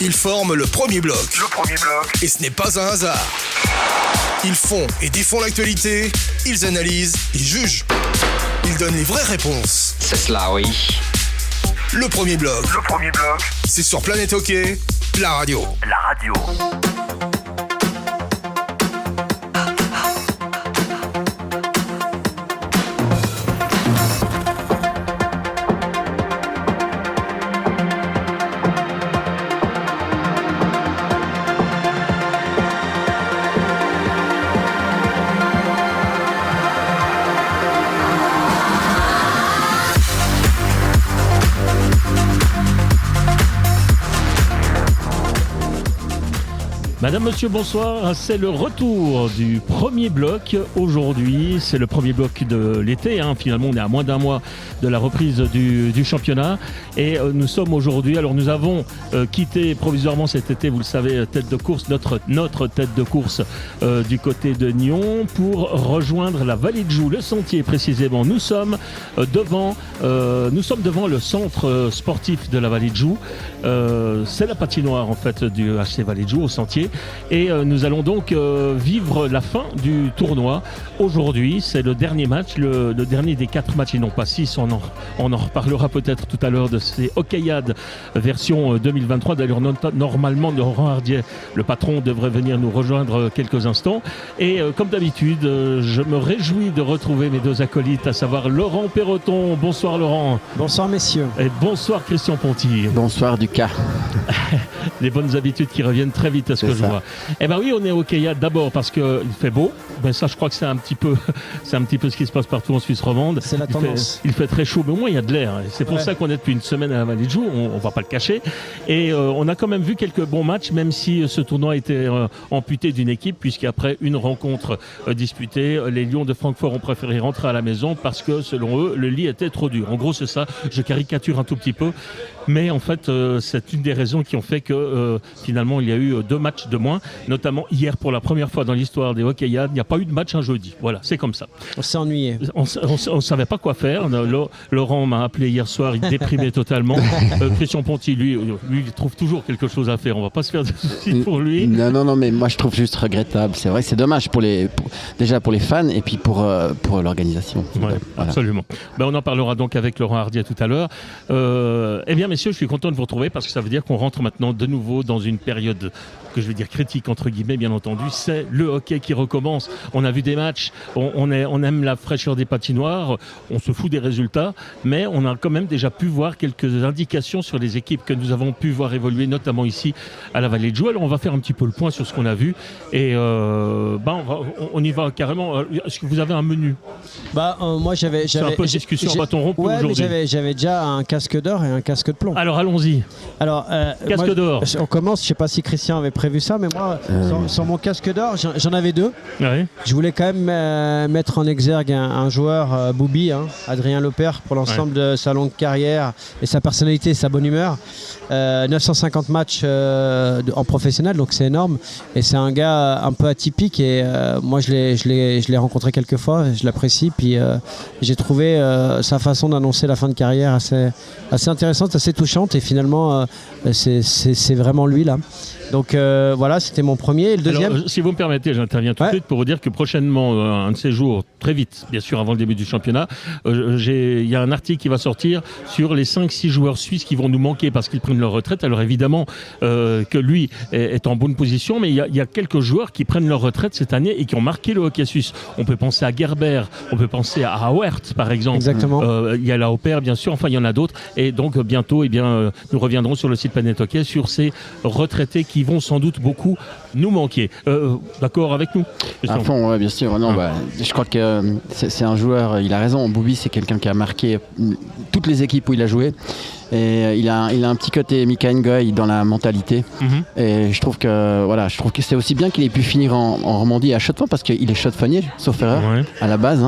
Ils forment le premier bloc. Et ce n'est pas un hasard. Ils font et défont l'actualité, ils analysent, ils jugent. Ils donnent les vraies réponses. C'est cela, oui. Le premier bloc. C'est sur Planète Hockey, la radio. Madame, monsieur, bonsoir. C'est le retour du premier bloc aujourd'hui. C'est le premier bloc de l'été. Finalement, on est à moins d'un mois de la reprise du championnat. Et nous sommes aujourd'hui... Alors, nous avons quitté provisoirement cet été, vous le savez, tête de course, notre tête de course du côté de Nyon pour rejoindre la Vallée de Joux, le sentier précisément. Nous sommes devant le centre sportif de la Vallée de Joux. C'est la patinoire en fait du HC Vallée de Joux au sentier. Et nous allons donc vivre la fin du tournoi. Aujourd'hui, c'est le dernier match, le dernier des 4 matchs, et non pas 6. On en reparlera peut-être tout à l'heure de ces Hockeyades version 2023. D'ailleurs, normalement, Laurent Hardier, le patron, devrait venir nous rejoindre quelques instants. Et comme d'habitude, je me réjouis de retrouver mes deux acolytes, à savoir Laurent Perroton. Bonsoir Laurent. Bonsoir messieurs. Et bonsoir Christian Ponty. Bonsoir Lucas. Les bonnes habitudes qui reviennent très vite à ce que je vois. Eh bien oui, on est au Hockeyades d'abord parce qu'il fait beau. Ben ça, je crois que c'est un petit peu ce qui se passe partout en Suisse romande. C'est la tendance. Il fait très chaud, mais au moins il y a de l'air. C'est pour ça qu'on est depuis une semaine à la Vallée de Joux, on va pas le cacher. Et on a quand même vu quelques bons matchs, même si ce tournoi a été amputé d'une équipe, puisqu'après une rencontre disputée, les Lions de Francfort ont préféré rentrer à la maison parce que, selon eux, le lit était trop dur. En gros, c'est ça. Je caricature un tout petit peu. Mais en fait, c'est une des raisons qui ont fait que finalement, il y a eu 2 matchs de moins, notamment hier pour la première fois dans l'histoire des Hockeyades. Il n'y a pas eu de match un jeudi. Voilà, c'est comme ça. On s'est ennuyé. On savait pas quoi faire. Laurent m'a appelé hier soir, il déprimait totalement. Christian Ponty, lui, il trouve toujours quelque chose à faire. On va pas se faire de soucis pour lui. Non, mais moi je trouve juste regrettable. C'est vrai, c'est dommage déjà pour les fans et puis pour l'organisation. Ouais, voilà. Absolument. On en parlera donc avec Laurent Hardier tout à l'heure. Eh bien, messieurs, je suis content de vous retrouver parce que ça veut dire qu'on rentre maintenant de nouveau dans une période que je vais dire critique entre guillemets, bien entendu. C'est le hockey qui recommence. On a vu des matchs, on aime la fraîcheur des patinoires, on se fout des résultats, mais on a quand même déjà pu voir quelques indications sur les équipes que nous avons pu voir évoluer, notamment ici à la Vallée de Joux. Alors on va faire un petit peu le point sur ce qu'on a vu et on y va carrément. Est-ce que vous avez un menu? Moi j'avais c'est un peu de discussion à bâton rompu aujourd'hui. Mais j'avais déjà un casque d'or et un casque de plomb. Alors allons-y. Alors casque d'or. On commence, je sais pas si Christian avait prévu ça, mais moi sur mon casque d'or j'en avais 2. Ouais. Je voulais quand même mettre en exergue un joueur Boubi, Adrien Lepère, pour l'ensemble de sa longue carrière et sa personnalité et sa bonne humeur. 950 matchs en professionnel, donc c'est énorme, et c'est un gars un peu atypique, et moi je l'ai rencontré quelques fois, je l'apprécie, puis j'ai trouvé sa façon d'annoncer la fin de carrière assez intéressante, assez touchante, et finalement c'est vraiment lui là. Donc voilà, c'était mon premier. Et le deuxième... Alors, si vous me permettez, j'interviens tout de suite pour vous dire que prochainement, un de ces jours, très vite, bien sûr, avant le début du championnat, il y a un article qui va sortir sur les 5-6 joueurs suisses qui vont nous manquer parce qu'ils prennent leur retraite. Alors évidemment que lui est en bonne position, mais il y a quelques joueurs qui prennent leur retraite cette année et qui ont marqué le hockey suisse. On peut penser à Gerber, on peut penser à Hauert, par exemple. Exactement. Il y a la Hopper, bien sûr, enfin il y en a d'autres. Et donc bientôt, nous reviendrons sur le site Planète Hockey sur ces retraités qui vont sans doute beaucoup nous manquer. D'accord avec nous? À fond, ouais, bien sûr. Non, je crois que c'est un joueur, il a raison. Boubi, c'est quelqu'un qui a marqué toutes les équipes où il a joué. Et il a un petit côté Mika Ngoy dans la mentalité. Et je trouve que c'est aussi bien qu'il ait pu finir en Romandie et à Chaux-de-Fonds, parce qu'il est Chaux-de-Fonnier, sauf erreur, à la base.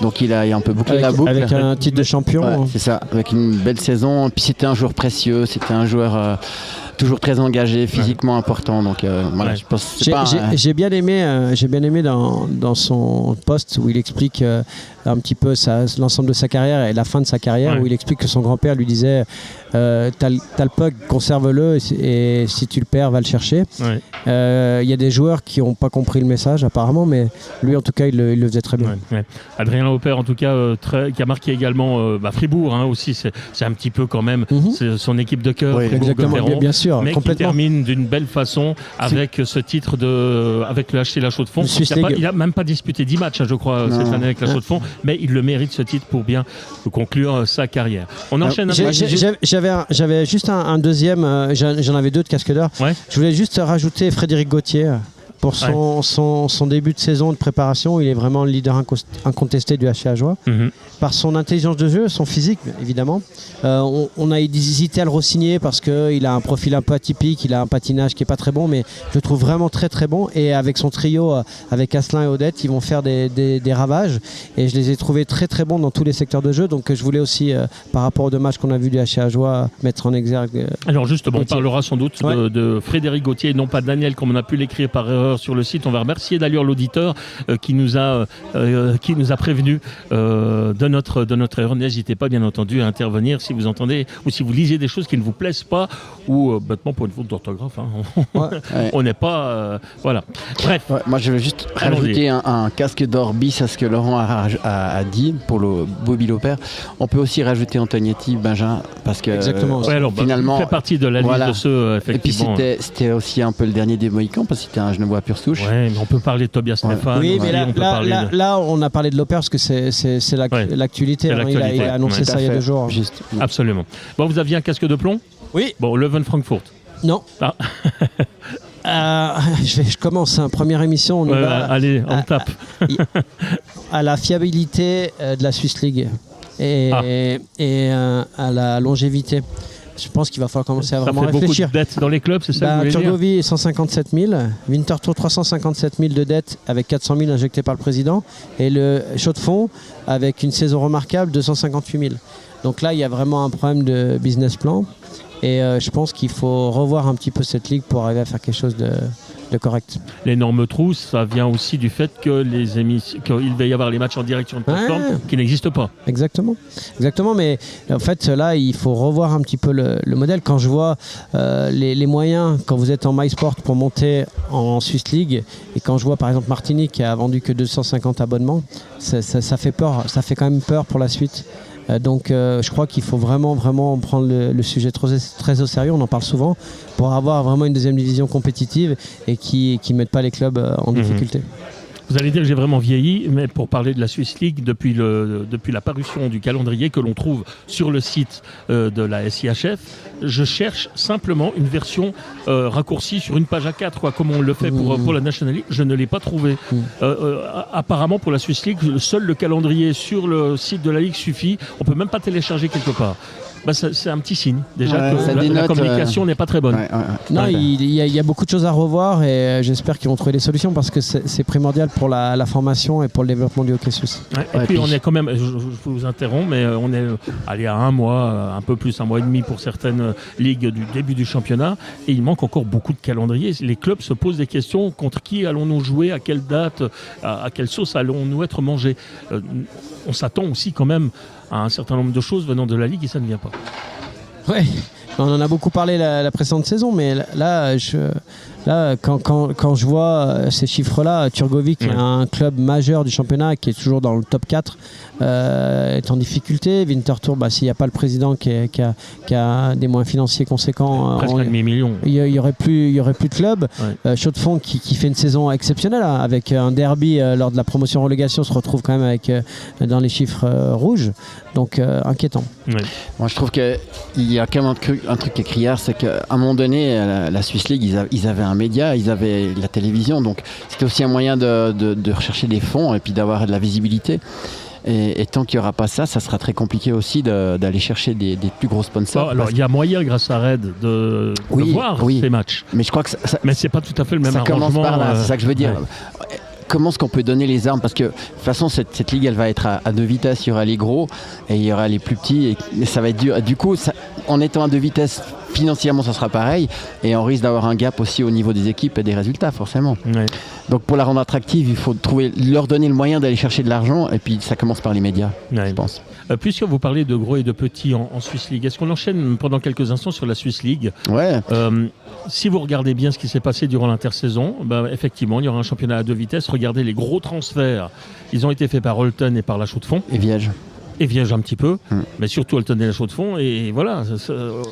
Donc il a un peu bouclé la boucle. Avec un titre de champion. C'est ça, avec une belle saison. Puis c'était un joueur précieux, c'était un joueur toujours très engagé, physiquement important. Donc voilà, je pense que c'est j'ai bien aimé dans son post où il explique un petit peu l'ensemble de sa carrière et la fin de sa carrière, où il explique que son grand-père lui disait t'as le puck, conserve-le et si tu le perds, va le chercher. Y a des joueurs qui n'ont pas compris le message apparemment, mais lui en tout cas il le faisait très bien. Adrien Lauper en tout cas qui a marqué également Fribourg aussi, c'est un petit peu quand même c'est son équipe de cœur, exactement, bien sûr, mais qui termine d'une belle façon avec ce titre avec le HC La Chaux-de-Fonds. Il n'a même pas disputé 10 matchs je crois cette année avec La Chaux-de-Fonds, mais il le mérite ce titre pour bien conclure sa carrière. On enchaîne. J'avais juste un deuxième, j'en avais deux de cascadeurs. Je voulais juste rajouter Frédéric Gauthier. Pour son début de saison de préparation, il est vraiment le leader incontesté du HC Ajoie. Par son intelligence de jeu, son physique, évidemment. On a hésité à le re-signer parce qu'il a un profil un peu atypique, il a un patinage qui n'est pas très bon, mais je le trouve vraiment très très bon. Et avec son trio, avec Asselin et Odette, ils vont faire des ravages. Et je les ai trouvés très très bons dans tous les secteurs de jeu. Donc je voulais aussi, par rapport aux deux matchs qu'on a vus du HC Ajoie, mettre en exergue. Alors justement, on parlera sans doute de Frédéric Gauthier et non pas Daniel, comme on a pu l'écrire par erreur sur le site. On va remercier d'ailleurs l'auditeur qui nous a prévenu de notre erreur. N'hésitez pas bien entendu à intervenir si vous entendez ou si vous lisez des choses qui ne vous plaisent pas ou bêtement pour une faute d'orthographe. On n'est pas voilà. Bref. Moi je veux juste rajouter un casque d'or bis à ce que Laurent a dit pour le Bobby Lauper. On peut aussi rajouter Antonietti, Benjamin, parce que finalement il fait partie de la liste de ceux effectivement. Et puis c'était aussi un peu le dernier des Mohicans parce que c'était un Genevois pur souche. Ouais, mais on peut parler de Tobias Stéphane. Oui, mais là, on a parlé de Lauper parce que c'est l'actualité. Il a annoncé ça il y a 2 jours. Juste. Absolument. Bon, vous aviez un casque de plomb ? Oui. Bon, Leuven Francfort. Non. Je commence, première émission. Allez, on tape. À la fiabilité de la Swiss League et à la longévité. Je pense qu'il va falloir commencer à vraiment réfléchir. Ça fait beaucoup de dettes dans les clubs, c'est ça que vous voulez dire ? Turgovie, 157 000. Winterthur, 357 000 de dettes avec 400 000 injectés par le président. Et le Chaux-de-Fonds, avec une saison remarquable, 258 000. Donc là, il y a vraiment un problème de business plan. Et je pense qu'il faut revoir un petit peu cette ligue pour arriver à faire quelque chose de correct. L'énorme trou, ça vient aussi du fait que qu'il va y avoir les matchs en direct sur une plateforme qui n'existe pas. Exactement, mais en fait là il faut revoir un petit peu le modèle. Quand je vois les moyens quand vous êtes en MySport pour monter en Swiss League et quand je vois par exemple Martinique qui a vendu que 250 abonnements, ça fait peur, ça fait quand même peur pour la suite. Donc je crois qu'il faut vraiment prendre le sujet très au sérieux, on en parle souvent, pour avoir vraiment une deuxième division compétitive et qui ne mette pas les clubs en difficulté. Vous allez dire que j'ai vraiment vieilli, mais pour parler de la Swiss League, depuis la parution du calendrier que l'on trouve sur le site de la SIHF, je cherche simplement une version raccourcie sur une page A4, comme on le fait pour la National League. Je ne l'ai pas trouvé. Apparemment, pour la Swiss League, seul le calendrier sur le site de la Ligue suffit. On ne peut même pas télécharger quelque part. C'est un petit signe déjà que la communication n'est pas très bonne. Non, il y a beaucoup de choses à revoir et j'espère qu'ils vont trouver des solutions parce que c'est primordial pour la formation et pour le développement du hockey suisse. Et puis on est quand même, je vous interromps, mais on est allé à un mois, un peu plus, 1 mois et demi pour certaines ligues du début du championnat et il manque encore beaucoup de calendriers. Les clubs se posent des questions, contre qui allons-nous jouer, à quelle date, à quelle sauce allons-nous être mangés. On s'attend aussi quand même à un certain nombre de choses venant de la Ligue et ça ne vient pas. Ouais, on en a beaucoup parlé la précédente saison, mais là, quand je vois ces chiffres-là, Turgovie, qui est un club majeur du championnat, qui est toujours dans le top 4, est en difficulté. Winterthur, s'il n'y a pas le président qui a des moyens financiers conséquents, presque un demi-million. Il y aurait plus de club. Chaux-de-Fonds qui fait une saison exceptionnelle, avec un derby lors de la promotion-relégation, se retrouve quand même dans les chiffres rouges. Donc inquiétant. Moi je trouve qu'il y a quand même un truc qui est criard, c'est qu'à un moment donné, la Swiss League, ils avaient un média, ils avaient la télévision, donc c'était aussi un moyen de rechercher des fonds et puis d'avoir de la visibilité. Et tant qu'il n'y aura pas ça sera très compliqué aussi d'aller chercher des plus gros sponsors. Alors il y a moyen grâce à Red de voir ces matchs. Mais je crois que mais c'est pas tout à fait le même arrangement. Ça commence par là, c'est ça que je veux dire. Comment est-ce qu'on peut donner les armes ? Parce que de toute façon, cette ligue, elle va être à 2 vitesses. Il y aura les gros et il y aura les plus petits. Et ça va être dur. Du coup, en étant à 2 vitesses, financièrement ça sera pareil, et on risque d'avoir un gap aussi au niveau des équipes et des résultats forcément. Ouais. Donc pour la rendre attractive, il faut leur donner le moyen d'aller chercher de l'argent, et puis ça commence par les médias, je pense. Puisque vous parlez de gros et de petits en Swiss League, est-ce qu'on enchaîne pendant quelques instants sur la Swiss League ? Ouais. Si vous regardez bien ce qui s'est passé durant l'intersaison, effectivement, il y aura un championnat à 2 vitesses. Regardez les gros transferts. Ils ont été faits par Holton et par La Chaux-de-Fonds. Et Viège. Et Viège un petit peu, mais surtout Holton et La Chaux-de-Fonds. Et voilà,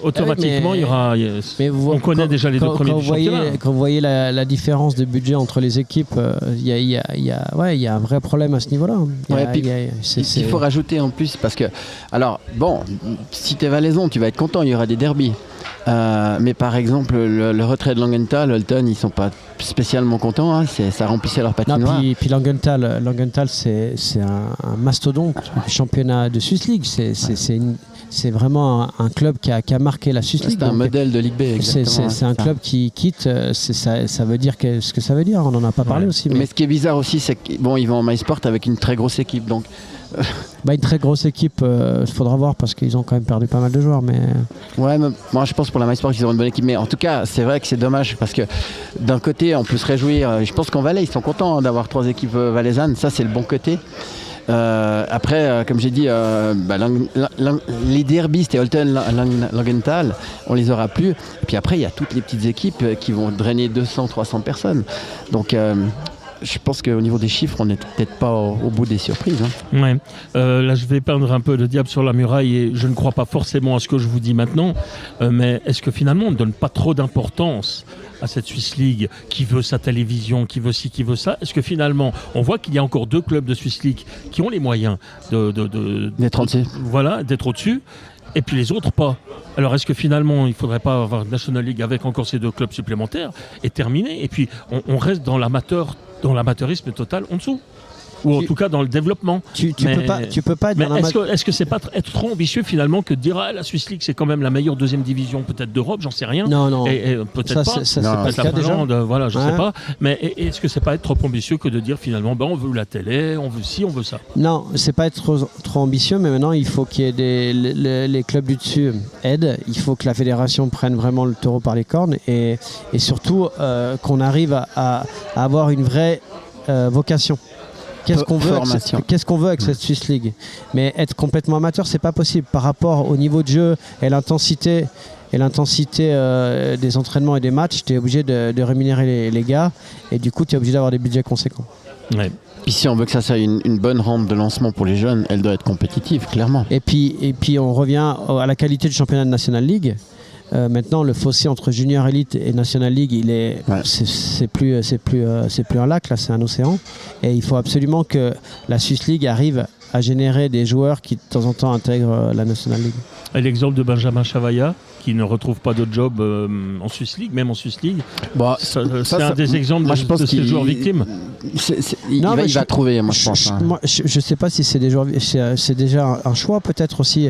automatiquement, il y aura. On connaît déjà les deux premiers du championnat. Quand vous voyez la différence de budget entre les équipes, il y a un vrai problème à ce niveau-là. Il faut rajouter en plus, parce que, alors, bon, si tu es valaisan, tu vas être content, il y aura des derbies. Mais par exemple, le retrait de Langenthal, Holton, ils sont pas spécialement contents. Hein, ça remplissait leur patinoire. Puis Langenthal, c'est un mastodonte du championnat de Swiss League. C'est vraiment un club qui a marqué la Swiss League. C'est un modèle de Ligue B, exactement. C'est un club qui quitte. Ça veut dire ce que ça veut dire. On n'en a pas parlé aussi. Mais ce qui est bizarre aussi, c'est qu'ils vont en MySport avec une très grosse équipe. Donc. Une très grosse équipe, il faudra voir parce qu'ils ont quand même perdu pas mal de joueurs. Mais... Ouais, mais moi je pense pour la MySport qu'ils auront une bonne équipe. Mais en tout cas, c'est vrai que c'est dommage parce que d'un côté, on peut se réjouir. Je pense qu'en Valais, ils sont contents d'avoir 3 équipes valaisannes. Ça, c'est le bon côté. Après, comme j'ai dit, les derbys, c'était Holton, Langenthal, on les aura plus. Et puis après, il y a toutes les petites équipes qui vont drainer 200-300 personnes. Donc... je pense qu'au niveau des chiffres, on n'est peut-être pas au bout des surprises. Hein. Ouais. Là, je vais peindre un peu le diable sur la muraille et je ne crois pas forcément à ce que je vous dis maintenant. Mais est-ce que finalement, on ne donne pas trop d'importance à cette Swiss League qui veut sa télévision, qui veut ci, qui veut ça ? Est-ce que finalement, on voit qu'il y a encore 2 clubs de Swiss League qui ont les moyens d'être au-dessus ? Et puis les autres pas. Alors est-ce que finalement il ne faudrait pas avoir une National League avec encore ces 2 clubs supplémentaires et terminer ? Et puis on reste dans l'amateurisme total en dessous. Ou en tout cas dans le développement. Tu peux pas être mais est-ce que c'est pas être trop ambitieux finalement que de dire la Swiss League c'est quand même la meilleure 2e division peut-être d'Europe, j'en sais rien. Non. Et peut-être pas. C'est pas le cas déjà. Voilà, je sais pas. Mais est-ce que c'est pas être trop ambitieux que de dire finalement on veut la télé, on veut ci, on veut ça. Non, c'est pas être trop ambitieux, mais maintenant il faut qu'il y ait les clubs du dessus aident. Il faut que la fédération prenne vraiment le taureau par les cornes et surtout qu'on arrive à avoir une vraie vocation. Qu'est-ce qu'on veut avec cette Swiss League ? Mais être complètement amateur, c'est pas possible par rapport au niveau de jeu et l'intensité des entraînements et des matchs. Tu es obligé de rémunérer les gars et du coup tu es obligé d'avoir des budgets conséquents. Ouais. Puis si on veut que ça soit une bonne rampe de lancement pour les jeunes, elle doit être compétitive, clairement. Et puis on revient à la qualité du championnat de National League. Maintenant, le fossé entre Junior Elite et National League, c'est plus un lac, là, c'est un océan. Et il faut absolument que la Swiss League arrive à générer des joueurs qui, de temps en temps, intègrent la National League. Et l'exemple de Benjamin Chavaya, qui ne retrouve pas de job en Swiss League, même en Swiss League, c'est un des exemples de ces joueurs victimes. Il va trouver, moi je pense. Moi, je ne sais pas si c'est des joueurs, c'est déjà un choix peut-être aussi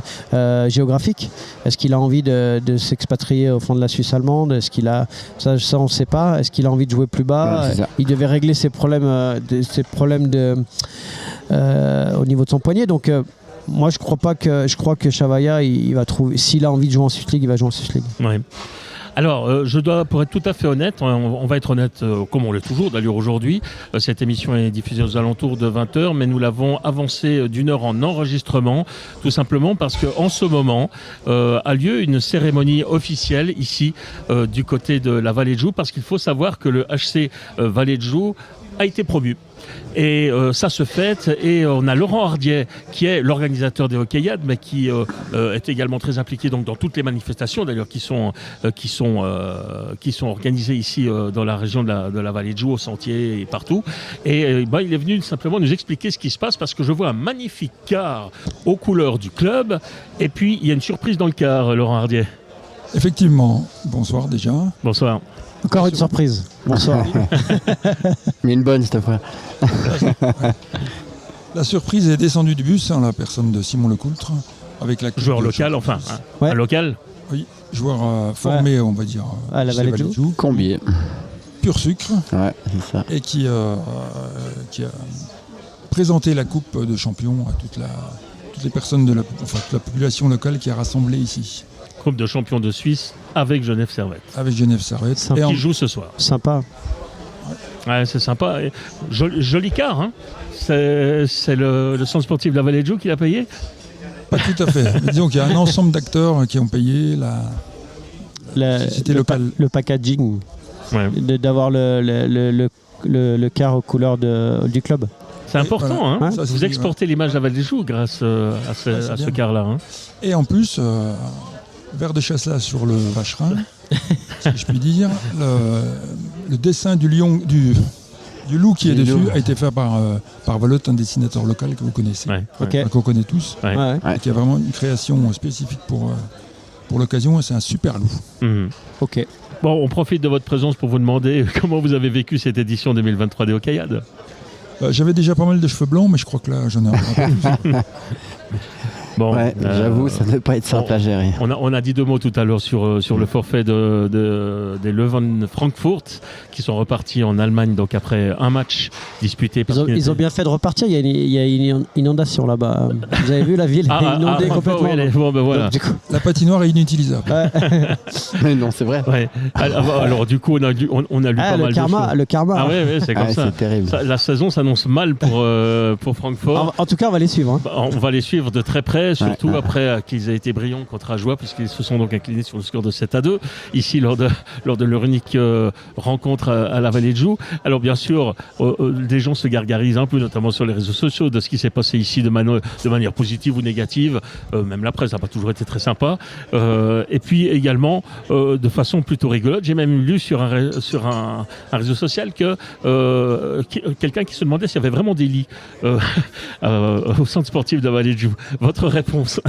géographique. Est-ce qu'il a envie de s'expatrier au fond de la Suisse allemande ? Est-ce qu'il a ça on ne sait pas. Est-ce qu'il a envie de jouer plus bas ? Il devait régler ses problèmes au niveau de son poignet. Donc moi je crois que Chavaya il va trouver, s'il a envie de jouer en Swiss League, il va jouer en Swiss League. Ouais. Alors, je dois, pour être tout à fait honnête, on va être honnête comme on l'est toujours d'ailleurs aujourd'hui. Cette émission est diffusée aux alentours de 20h, mais nous l'avons avancée d'1 heure en enregistrement, tout simplement parce qu'en ce moment a lieu une cérémonie officielle ici du côté de la Vallée de Joux, parce qu'il faut savoir que le HC Vallée de Joux a été promu. Et ça se fête, et on a Laurent Hardiet qui est l'organisateur des hockeyades, mais qui est également très impliqué donc, dans toutes les manifestations d'ailleurs qui sont organisées ici dans la région de la Vallée de Joux, au Sentier et partout. Et il est venu simplement nous expliquer ce qui se passe, parce que je vois un magnifique car aux couleurs du club, et puis il y a une surprise dans le car, Laurent Hardiet. Effectivement, bonsoir déjà. Bonsoir. Encore une surprise. Bonsoir. Mais une bonne cette fois. La surprise est descendue du bus en la personne de Simon Lecoultre. Avec la joueur local, enfin. Un local. Oui, joueur formé, on va dire, à la Vallée de Joux. Combier. Pur sucre. Ouais, c'est ça. Et qui a présenté la coupe de champion à toutes les personnes toute la population locale qui a rassemblé ici. Coupe de champion de Suisse avec Genève Servette. Avec Genève Servette. Sympa. Qui joue ce soir. Sympa. Ouais, c'est sympa. Et joli quart, hein. C'est le centre sportif de la Vallée de Joux qui l'a payé. Pas tout à fait. Mais disons qu'il y a un ensemble d'acteurs qui ont payé société locale. Le packaging, Ouais. d'avoir le quart aux couleurs du club. C'est important, voilà. hein. Ça, Vous c'est- exportez l'image de la Vallée des Joux grâce à ce bien. quart-là. Hein. Et en plus, verre de chasse-là sur le vacherin, si je puis dire, le dessin du lion, du loup qui est Du dessus loup. a été fait par Valotte, un dessinateur local que vous connaissez, Ouais. Ok. qu'on connaît tous, Ouais. Ouais. et qui a vraiment une création spécifique pour l'occasion, et c'est un super loup. Mhm. Ok. Bon, on profite de votre présence pour vous demander comment vous avez vécu cette édition 2023 des Hockeyades. J'avais déjà pas mal de cheveux blancs, mais je crois que là, j'en ai un peu plus. Bon, Ouais, j'avoue, ça ne doit pas être simple à gérer. On a dit 2 mots tout à l'heure sur le forfait des Leuven Frankfurt qui sont repartis en Allemagne donc après un match disputé. parce qu'il Ils ont était- bien fait de repartir. Il y a une inondation là-bas. Vous avez vu, la ville est inondée Francfort, complètement. oui, bon, ben voilà. Donc, du coup, La patinoire est inutilisable. Mais non, c'est vrai. Ouais. Alors du coup, on a lu pas mal le de karma, choses. le karma. Ah ouais, c'est comme Ah, ça. c'est terrible. La saison s'annonce mal pour Francfort. En tout cas, on va les suivre. Hein. On va les suivre de très près, surtout Ouais. après qu'ils aient été brillants contre Ajoie, puisqu'ils se sont donc inclinés sur le score de 7-2, ici lors de leur unique rencontre à la Vallée de Joux. Alors bien sûr, des gens se gargarisent un peu, notamment sur les réseaux sociaux, de ce qui s'est passé ici de manière positive ou négative. Même la presse n'a pas toujours été très sympa. Et puis également, de façon plutôt rigolote, j'ai même lu sur un réseau social que quelqu'un qui se demandait s'il y avait vraiment des lits au centre sportif de la Vallée de Joux. Votre réponse?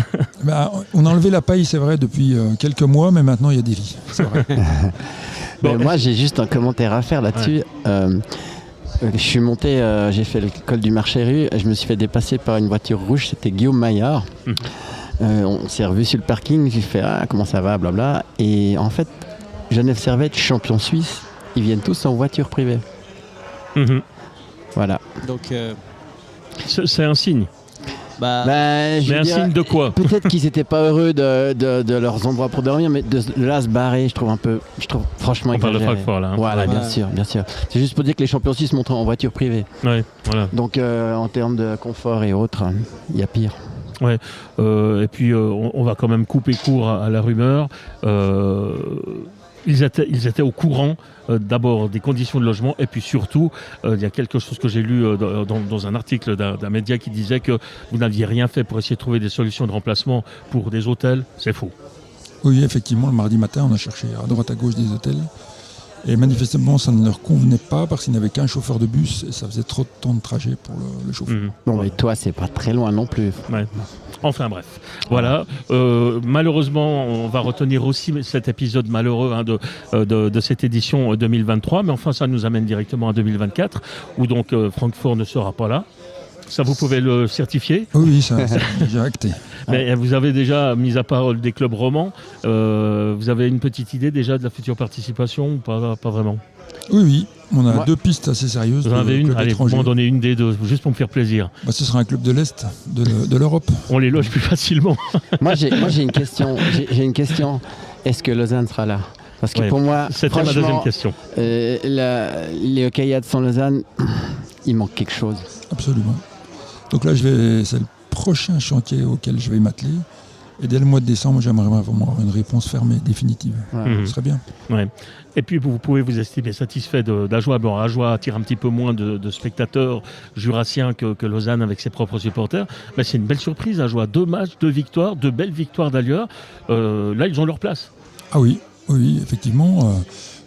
On a enlevé la paille, c'est vrai, depuis quelques mois, mais maintenant il y a des lits. C'est vrai. Mais Bon, moi, j'ai juste un commentaire à faire là-dessus. Je suis monté, j'ai fait l'école du marché-rue, et je me suis fait dépasser par une voiture rouge, c'était Guillaume Maillard. On s'est revu sur le parking, j'ai fait comment ça va, blabla. Et en fait, Genève Servette, champion suisse, ils viennent tous en voiture privée. Mhm. Voilà. Donc, C'est un signe. Je Mais veux un dire, signe de quoi? peut-être qu'ils n'étaient pas heureux de leurs endroits pour dormir, mais de là se barrer, je trouve franchement On parle de exagéré. Francfort là. Hein. Voilà, bien Ouais. sûr, bien sûr. C'est juste pour dire que les champions suisses montrent en voiture privée. Ouais, voilà. Donc en termes de confort et autres, il y a pire. Et puis on va quand même couper court à la rumeur. Ils étaient au courant d'abord des conditions de logement et puis surtout, il y a quelque chose que j'ai lu dans un article d'un média qui disait que vous n'aviez rien fait pour essayer de trouver des solutions de remplacement pour des hôtels. C'est faux. Oui, effectivement, le mardi matin, on a cherché à droite à gauche des hôtels. Et manifestement, ça ne leur convenait pas parce qu'il n'y avait qu'un chauffeur de bus et ça faisait trop de temps de trajet pour le chauffeur. Mhm. Bon, mais toi, c'est pas très loin non plus. Ouais. Enfin bref, voilà. Malheureusement, on va retenir aussi cet épisode malheureux de cette édition 2023, mais enfin ça nous amène directement à 2024, où donc Francfort ne sera pas là. Ça, vous pouvez le certifier. Oui, ça c'est déjà acté. Mais vous avez déjà, mis à part des clubs romans, vous avez une petite idée déjà de la future participation ou pas vraiment? Oui, on a Ouais. 2 pistes assez sérieuses. Vous en avez de une? clubs Allez, étrangers. m'en donnez une des deux, juste pour me faire plaisir. Ce sera un club de l'Est, de l'Europe. On les loge plus facilement. Moi, j'ai une question. J'ai une question. Est-ce que Lausanne sera là? Parce que Ouais. pour moi, C'était ma franchement, deuxième question. les Hockeyades sans Lausanne, il manque quelque chose. Absolument. Donc là, c'est le prochain chantier auquel je vais m'atteler. Et dès le mois de décembre, j'aimerais vraiment avoir une réponse fermée, définitive. Voilà. Mhm. Ce serait bien. Et puis vous pouvez vous estimer satisfait d'Ajoie. Bon, Ajoie attire un petit peu moins de spectateurs jurassiens que Lausanne avec ses propres supporters. Mais c'est une belle surprise, Ajoie. 2 matchs, 2 victoires, 2 belles victoires d'ailleurs. Là, ils ont leur place. Ah oui, effectivement.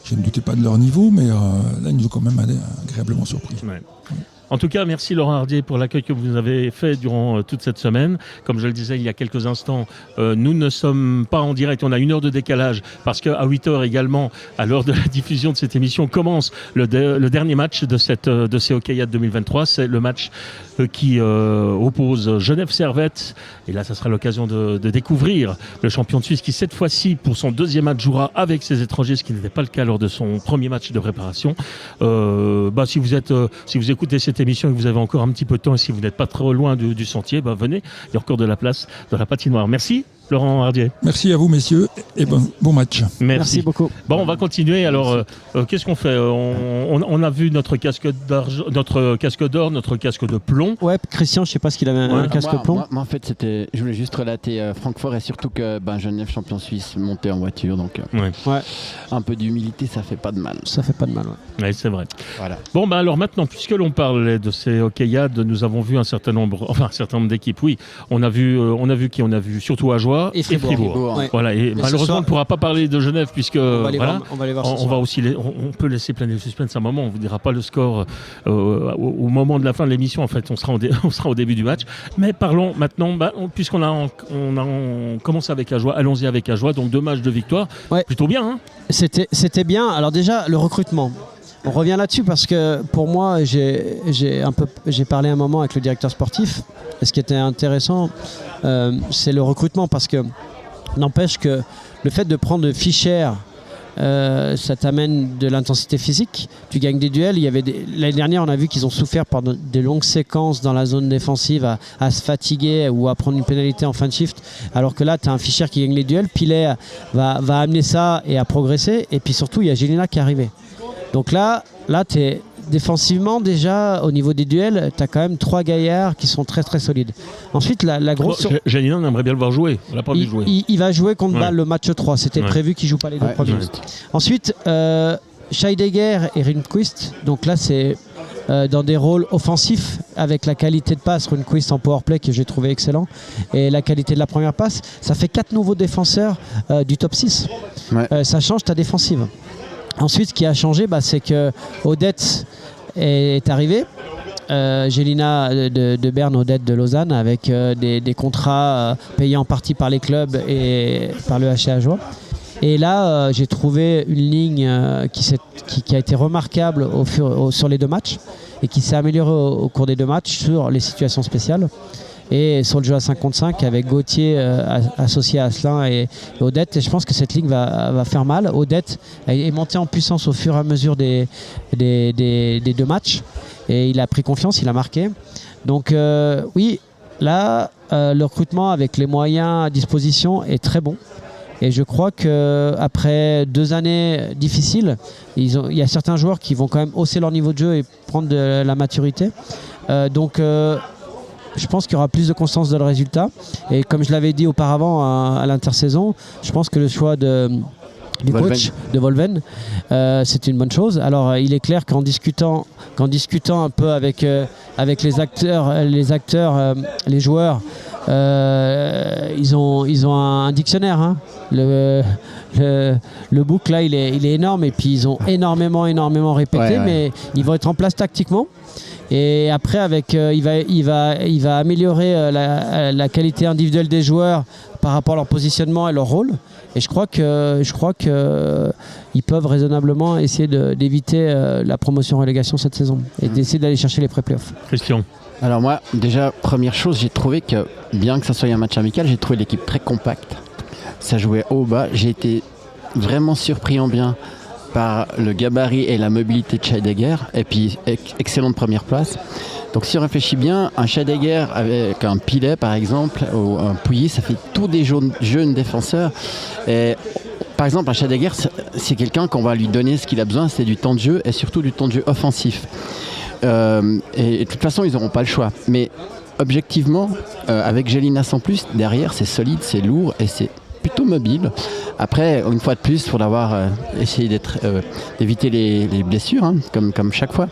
Je ne doutais pas de leur niveau, mais là, ils nous ont quand même agréablement surpris. Ouais. En tout cas, merci Laurent Hardier pour l'accueil que vous avez fait durant toute cette semaine. Comme je le disais il y a quelques instants, nous ne sommes pas en direct, on a 1 heure de décalage parce qu'à 8h également, à l'heure de la diffusion de cette émission, commence le dernier match de ces Hockeyades 2023. C'est le match qui oppose Genève Servette. Et là, ça sera l'occasion de découvrir le champion de Suisse qui, cette fois-ci, pour son 2e match, jouera avec ses étrangers, ce qui n'était pas le cas lors de son premier match de préparation. Si vous écoutez cette émission et que vous avez encore un petit peu de temps et si vous n'êtes pas trop loin du sentier, venez, il y a encore de la place dans la patinoire. Merci Laurent Hardier. Merci à vous, messieurs, et bon match. Merci beaucoup. Bon, on va continuer. Alors, qu'est-ce qu'on fait? On a vu notre casque d'or, notre casque de plomb. Ouais, Christian, je sais pas ce qu'il avait un casque de plomb. Moi, en fait, je voulais juste relater Francfort et surtout que Genève, champion suisse, montait en voiture. Donc, un peu d'humilité, ça fait pas de mal. Ça fait pas de mal, ouais. Oui, c'est vrai. Voilà. Bon, alors maintenant, puisque l'on parlait de ces hockeyades, nous avons vu un certain nombre d'équipes. Oui, on a vu qui? On a vu surtout Ajoie et Fribourg. Ouais. Voilà. Et malheureusement, on ne pourra pas parler de Genève puisque on va aller voir on va aussi on peut laisser planer le suspense un moment. On vous dira pas le score au moment de la fin de l'émission. En fait, on sera au début du match. Mais parlons maintenant, puisqu'on a commencé avec Ajoie, allons-y avec Ajoie. Donc 2 matchs de victoire, plutôt bien. Hein. C'était bien. Alors déjà, le recrutement. On revient là-dessus parce que pour moi, j'ai parlé un moment avec le directeur sportif. Et ce qui était intéressant, c'est le recrutement parce que n'empêche que le fait de prendre Fischer, ça t'amène de l'intensité physique. Tu gagnes des duels. L'année dernière, on a vu qu'ils ont souffert par des longues séquences dans la zone défensive à se fatiguer ou à prendre une pénalité en fin de shift. Alors que là, tu as un Fischer qui gagne les duels. Pilet va amener ça et à progresser. Et puis surtout, il y a Gélina qui est arrivé. Donc là tu es défensivement déjà, au niveau des duels, tu as quand même 3 gaillards qui sont très très solides. Ensuite, la grosse... Janina, on aimerait bien le voir jouer. On l'a pas vu jouer. Il va jouer contre Bâle le match 3. C'était prévu qu'il ne joue pas les 2 premiers. Ensuite, Scheidegger et Rundqvist. Donc là, c'est dans des rôles offensifs avec la qualité de passe. Rundqvist en powerplay que j'ai trouvé excellent. Et la qualité de la première passe. Ça fait 4 nouveaux défenseurs du top 6. Ça change ta défensive. Ensuite, ce qui a changé, c'est que Odette est arrivée. Gélina de Berne, Odette de Lausanne, avec des contrats payés en partie par les clubs et par le HC Ajoie. Et là, j'ai trouvé une ligne qui a été remarquable sur les 2 matchs et qui s'est améliorée au cours des 2 matchs sur les situations spéciales. Et sur le jeu à 5 contre 5 avec Gauthier associé à Asselin et Odette. Et je pense que cette ligne va faire mal. Odette est monté en puissance au fur et à mesure des 2 matchs. Et il a pris confiance, il a marqué. Donc oui, là, le recrutement avec les moyens à disposition est très bon. Et je crois qu'après 2 années difficiles, il y a certains joueurs qui vont quand même hausser leur niveau de jeu et prendre de la maturité. Je pense qu'il y aura plus de constance dans le résultat. Et comme je l'avais dit auparavant à l'intersaison, je pense que le choix du coach de Volven, c'est une bonne chose. Alors il est clair qu'en discutant un peu avec les acteurs, les joueurs, ils ont un dictionnaire. Hein. Le book là, il est énorme et puis ils ont énormément répété, mais ils vont être en place tactiquement. Et après, il va améliorer la qualité individuelle des joueurs par rapport à leur positionnement et leur rôle. Et je crois qu'ils peuvent raisonnablement essayer d'éviter la promotion-relégation cette saison et d'essayer d'aller chercher les pré-playoffs. Christian. Alors moi, déjà, première chose, j'ai trouvé que, bien que ça soit un match amical, j'ai trouvé l'équipe très compacte. Ça jouait haut-bas. J'ai été vraiment surpris en bien par le gabarit et la mobilité de Scheidegger, et puis excellente première place. Donc si on réfléchit bien, un Scheidegger avec un Pilet par exemple, ou un Pouilly, ça fait tous des jeunes défenseurs. Et, par exemple, un Scheidegger, c'est quelqu'un qu'on va lui donner ce qu'il a besoin, c'est du temps de jeu, et surtout du temps de jeu offensif. Et de toute façon, ils n'auront pas le choix. Mais objectivement, avec Gélina sans plus, derrière, c'est solide, c'est lourd, et c'est plutôt mobile. Après, une fois de plus, il faut avoir essayé d'éviter les blessures, hein, comme chaque fois.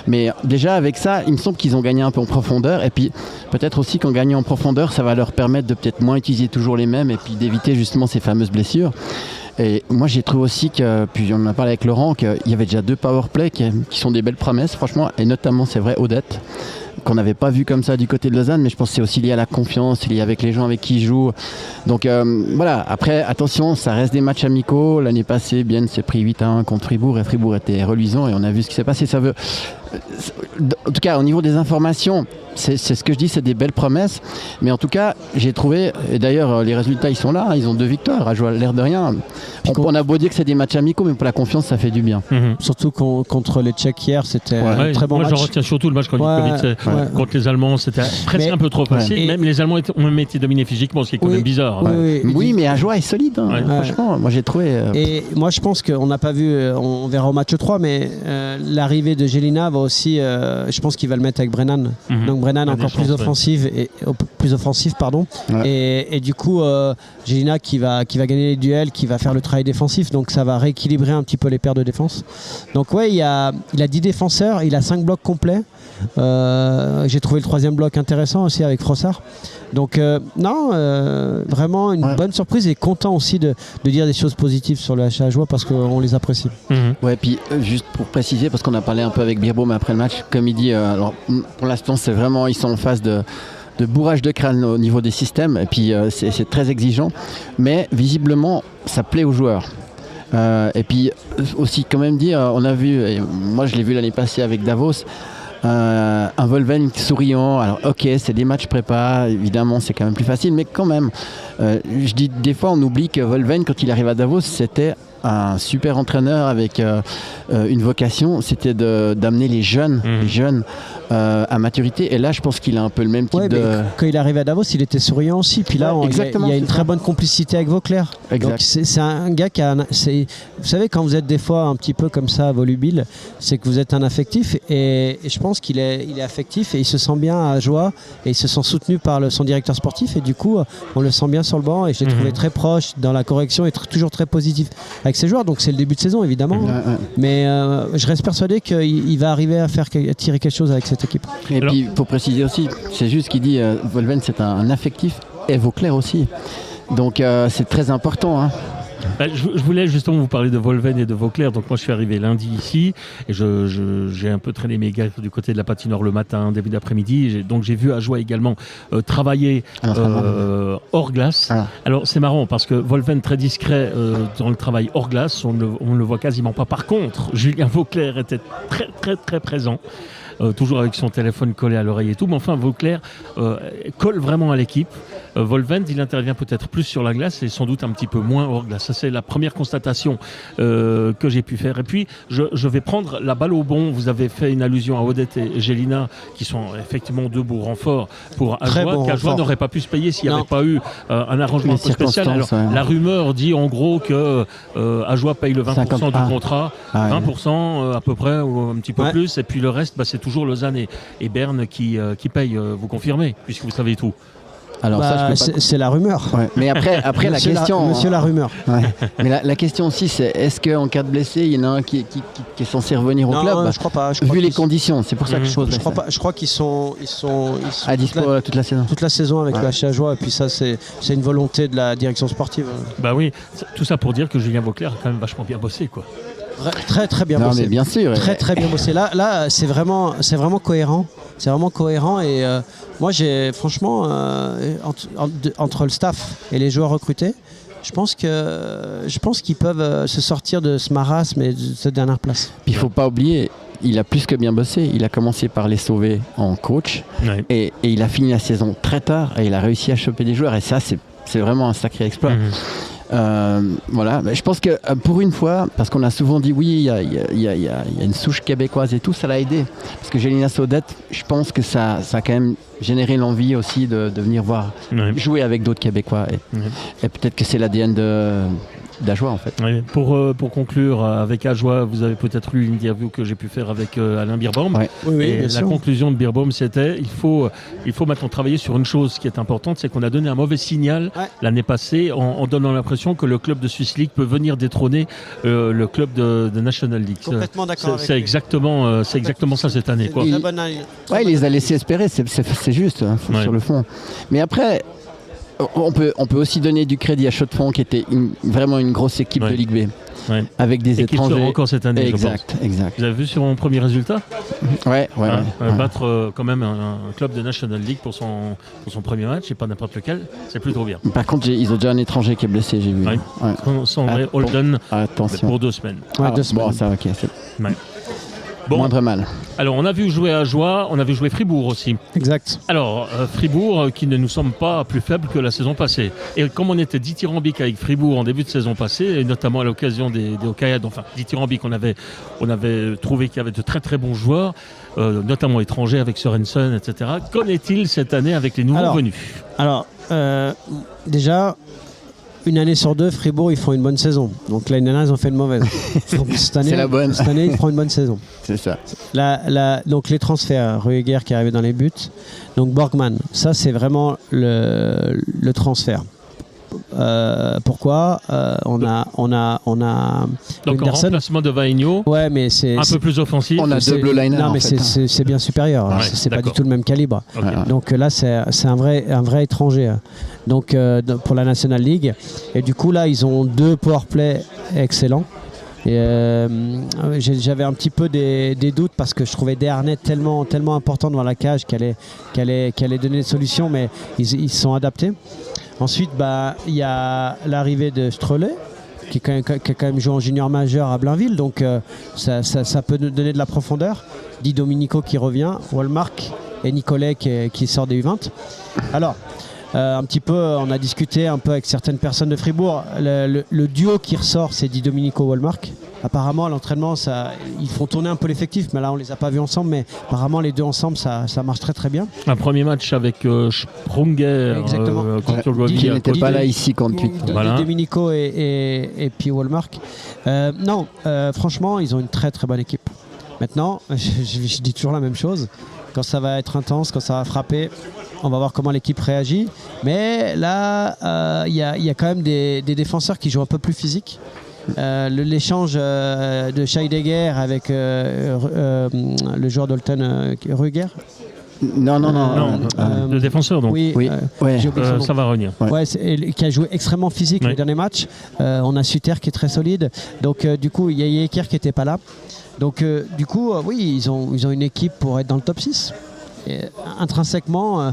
Mais déjà, avec ça, il me semble qu'ils ont gagné un peu en profondeur. Et puis, peut-être aussi qu'en gagnant en profondeur, ça va leur permettre de peut-être moins utiliser toujours les mêmes et puis d'éviter justement ces fameuses blessures. Et moi, j'ai trouvé aussi puis on en a parlé avec Laurent, qu'il y avait déjà 2 powerplays qui sont des belles promesses, franchement. Et notamment, c'est vrai, Odette, qu'on n'avait pas vu comme ça du côté de Lausanne, mais je pense que c'est aussi lié à la confiance, lié avec les gens avec qui ils jouent. Donc voilà, après attention, ça reste des matchs amicaux. L'année passée, Bienne s'est pris 8-1 contre Fribourg et Fribourg était reluisant et on a vu ce qui s'est passé. Ça veut en tout cas, au niveau des informations, c'est ce que je dis, c'est des belles promesses. Mais en tout cas, j'ai trouvé, et d'ailleurs, les résultats, ils sont là. Ils ont 2 victoires, à jouer l'air de rien. On a beau dire que c'est des matchs amicaux, mais pour la confiance, ça fait du bien. Surtout contre les Tchèques hier, c'était un très bon match. Moi, j'en retiens surtout le match contre les Allemands. C'était presque un peu trop facile. Même les Allemands ont même été dominés physiquement, ce qui est quand même bizarre. Oui, mais Ajoie est solide. Franchement, moi, j'ai trouvé... Et moi, je pense qu'on n'a pas vu, on verra au match 3, mais l'arrivée de Jelina va aussi, je pense qu'il va le mettre avec Brennan. Donc Brennan encore plus offensif pardon. Et du coup Jelina qui va gagner les duels, qui va faire le travail défensif, donc ça va rééquilibrer un petit peu les paires de défense. Donc il a 10 défenseurs, il a 5 blocs complets. J'ai trouvé le 3e bloc intéressant aussi avec Frossard. Donc vraiment une bonne surprise, et content aussi de dire des choses positives sur le HA Ajoie parce qu'on les apprécie. Ouais, puis juste pour préciser, parce qu'on a parlé un peu avec Birbaum après le match, comme il dit, alors pour l'instant c'est vraiment, ils sont en phase de bourrage de crâne au niveau des systèmes, et puis c'est très exigeant, mais visiblement ça plaît aux joueurs. Et puis aussi quand même dire, on a vu, et moi je l'ai vu l'année passée avec Davos, un Wolven souriant. Alors ok, c'est des matchs prépa, évidemment c'est quand même plus facile, mais quand même je dis des fois on oublie que Wolven, quand il arrive à Davos, c'était un super entraîneur avec une vocation, c'était d'amener les jeunes à maturité. Et là, je pense qu'il a un peu le même type de... Quand il arrivait à Davos, il était souriant aussi. Puis là, il y a une très bonne complicité avec Vauclair. Donc c'est un gars qui a... Vous savez, quand vous êtes des fois un petit peu comme ça, volubile, c'est que vous êtes un affectif. Et je pense qu'il est affectif et il se sent bien à Joie. Et il se sent soutenu par son directeur sportif. Et du coup, on le sent bien sur le banc. Et je l'ai trouvé très proche dans la correction et toujours très positif avec ses joueurs. Donc c'est le début de saison, évidemment. Mais je reste persuadé qu'il va arriver à tirer quelque chose avec cette équipe. Et puis, il faut préciser aussi, c'est juste qu'il dit Wolven, c'est un affectif, et Vauclair aussi. Donc c'est très important. Je voulais justement vous parler de Wolven et de Vauclair. Donc moi je suis arrivé lundi ici et j'ai un peu traîné mes gars du côté de la patinoire le matin, début d'après-midi. Donc j'ai vu Ajoie également travailler hors glace. Alors c'est marrant parce que Wolven très discret dans le travail hors glace, on ne le voit quasiment pas. Par contre, Julien Vauclair était très très très présent. Toujours avec son téléphone collé à l'oreille et tout, mais enfin Vauclair colle vraiment à l'équipe. Wolven, il intervient peut-être plus sur la glace et sans doute un petit peu moins hors glace. Ça, c'est la première constatation que j'ai pu faire. Et puis, je vais prendre la balle au bon. Vous avez fait une allusion à Odette et Jelina, qui sont effectivement deux beaux renforts pour Ajoie, qu'Ajoie n'aurait pas pu se payer s'il n'y avait pas eu un arrangement un peu spécial. Alors, la rumeur dit en gros que Ajoie paye le 20% du contrat, 20% à peu près, ou un petit peu plus, et puis le reste, c'est toujours Lausanne et Berne qui payent. Vous confirmez, puisque vous savez tout. Alors c'est la rumeur. Mais après la question... Monsieur la rumeur. Mais la question aussi, c'est est-ce qu'en cas de blessé, il y en a un qui est censé revenir au club? Je crois pas. Vu les conditions, c'est pour ça que je crois qu'ils sont à dispo toute la saison. Toute la saison avec le HA Ajoie, et puis ça, c'est une volonté de la direction sportive. Bah oui, tout ça pour dire que Julien Vauclair a quand même vachement bien bossé, quoi. Très très bien bossé. Mais bien sûr. Très bien bossé. Là c'est vraiment cohérent. C'est vraiment cohérent, et moi j'ai franchement entre le staff et les joueurs recrutés, je pense qu'ils peuvent se sortir de ce marasme et de cette dernière place. Puis il faut pas oublier, il a plus que bien bossé. Il a commencé par les sauver en coach, et il a fini la saison très tard et il a réussi à choper des joueurs, et ça c'est vraiment un sacré exploit. Voilà, mais je pense que pour une fois, parce qu'on a souvent dit oui, il y a une souche québécoise et tout, ça l'a aidé. Parce que Jelina Odette, je pense que ça a quand même généré l'envie aussi de venir voir jouer avec d'autres Québécois. Et peut-être que c'est l'ADN d'Ajoie en fait. Oui. Pour conclure avec Ajoie, vous avez peut-être lu l'interview que j'ai pu faire avec Alain Birbaum. Oui, et la conclusion de Birbaum, c'était il faut maintenant travailler sur une chose qui est importante, c'est qu'on a donné un mauvais signal l'année passée en donnant l'impression que le club de Swiss League peut venir détrôner le club de National League. Complètement d'accord. C'est exactement ça cette année. Quoi. Il les a laissés espérer, c'est juste sur le fond. Mais après, on peut aussi donner du crédit à Chaux-de-Fonds, qui était vraiment une grosse équipe de Ligue B. Avec des étrangers. Qui encore cette année, exact. Vous avez vu sur mon premier résultat ? Battre quand même un club de National League pour son premier match, et pas n'importe lequel, c'est plutôt bien. Par contre, ils ont déjà un étranger qui est blessé, j'ai vu. Sandré Holden, attention. pour 2 semaines. 2 semaines. Bon, ça, ok. moindre mal. Alors, on a vu jouer Ajoie, on a vu jouer Fribourg aussi. Exact. Alors, Fribourg qui ne nous semble pas plus faible que la saison passée. Et comme on était dithyrambique avec Fribourg en début de saison passée, et notamment à l'occasion des Hockeyades, enfin dithyrambique, on avait trouvé qu'il y avait de très très bons joueurs, notamment étrangers avec Sorensen, etc. Qu'en est-il cette année avec les nouveaux venus ? Alors, déjà, une année sur deux, Fribourg, ils font une bonne saison. Donc l'année dernière, ils ont fait une mauvaise. Donc, cette année, c'est la bonne. Cette année, ils feront une bonne saison. C'est ça. Donc les transferts, Rueger qui est arrivé dans les buts. Donc Borgman, ça c'est vraiment le transfert. Pourquoi on a donc en remplacement de Vainio, ouais, mais c'est un peu plus offensif. On a deux blue liners. Non, mais c'est bien supérieur. Ouais, c'est pas d'accord. du tout le même calibre. Okay. Donc là, c'est un vrai étranger. Donc pour la National League. Et du coup là, ils ont 2 powerplay excellents. Et j'avais un petit peu des doutes parce que je trouvais Desharnais tellement important devant la cage qu'elle allait donner des solutions, mais ils se sont adaptés. Ensuite, il y a l'arrivée de Streley, qui a quand même joué en junior majeur à Blainville, donc ça peut nous donner de la profondeur. Di Domenico qui revient, Wallmark et Nicolet qui sort des U20. Alors, un petit peu, on a discuté un peu avec certaines personnes de Fribourg. Le duo qui ressort, c'est Di Domenico Wallmark. Apparemment, à l'entraînement, ils font tourner un peu l'effectif, mais là, on les a pas vus ensemble. Mais apparemment, les deux ensemble, ça marche très très bien. Un premier match avec Sprunger contre Robbie. Qui n'était pas là ici contre lui. Voilà. Domenico et puis Wallmark. Non, franchement, ils ont une très très bonne équipe. Maintenant, je dis toujours la même chose. Quand ça va être intense, quand ça va frapper, on va voir comment l'équipe réagit. Mais là, il y a quand même des défenseurs qui jouent un peu plus physique. L'échange de Scheidegger avec le joueur d'Olten, Rueger. Non. Le défenseur, donc. Oui, ouais. j'ai oublié son nom. Ça va revenir. Ouais, qui a joué extrêmement physique Ouais. le dernier match. On a Suter qui est très solide. Donc du coup, il y a Yeker qui n'était pas là. Donc du coup, oui, ils ont une équipe pour être dans le top 6. Et, intrinsèquement,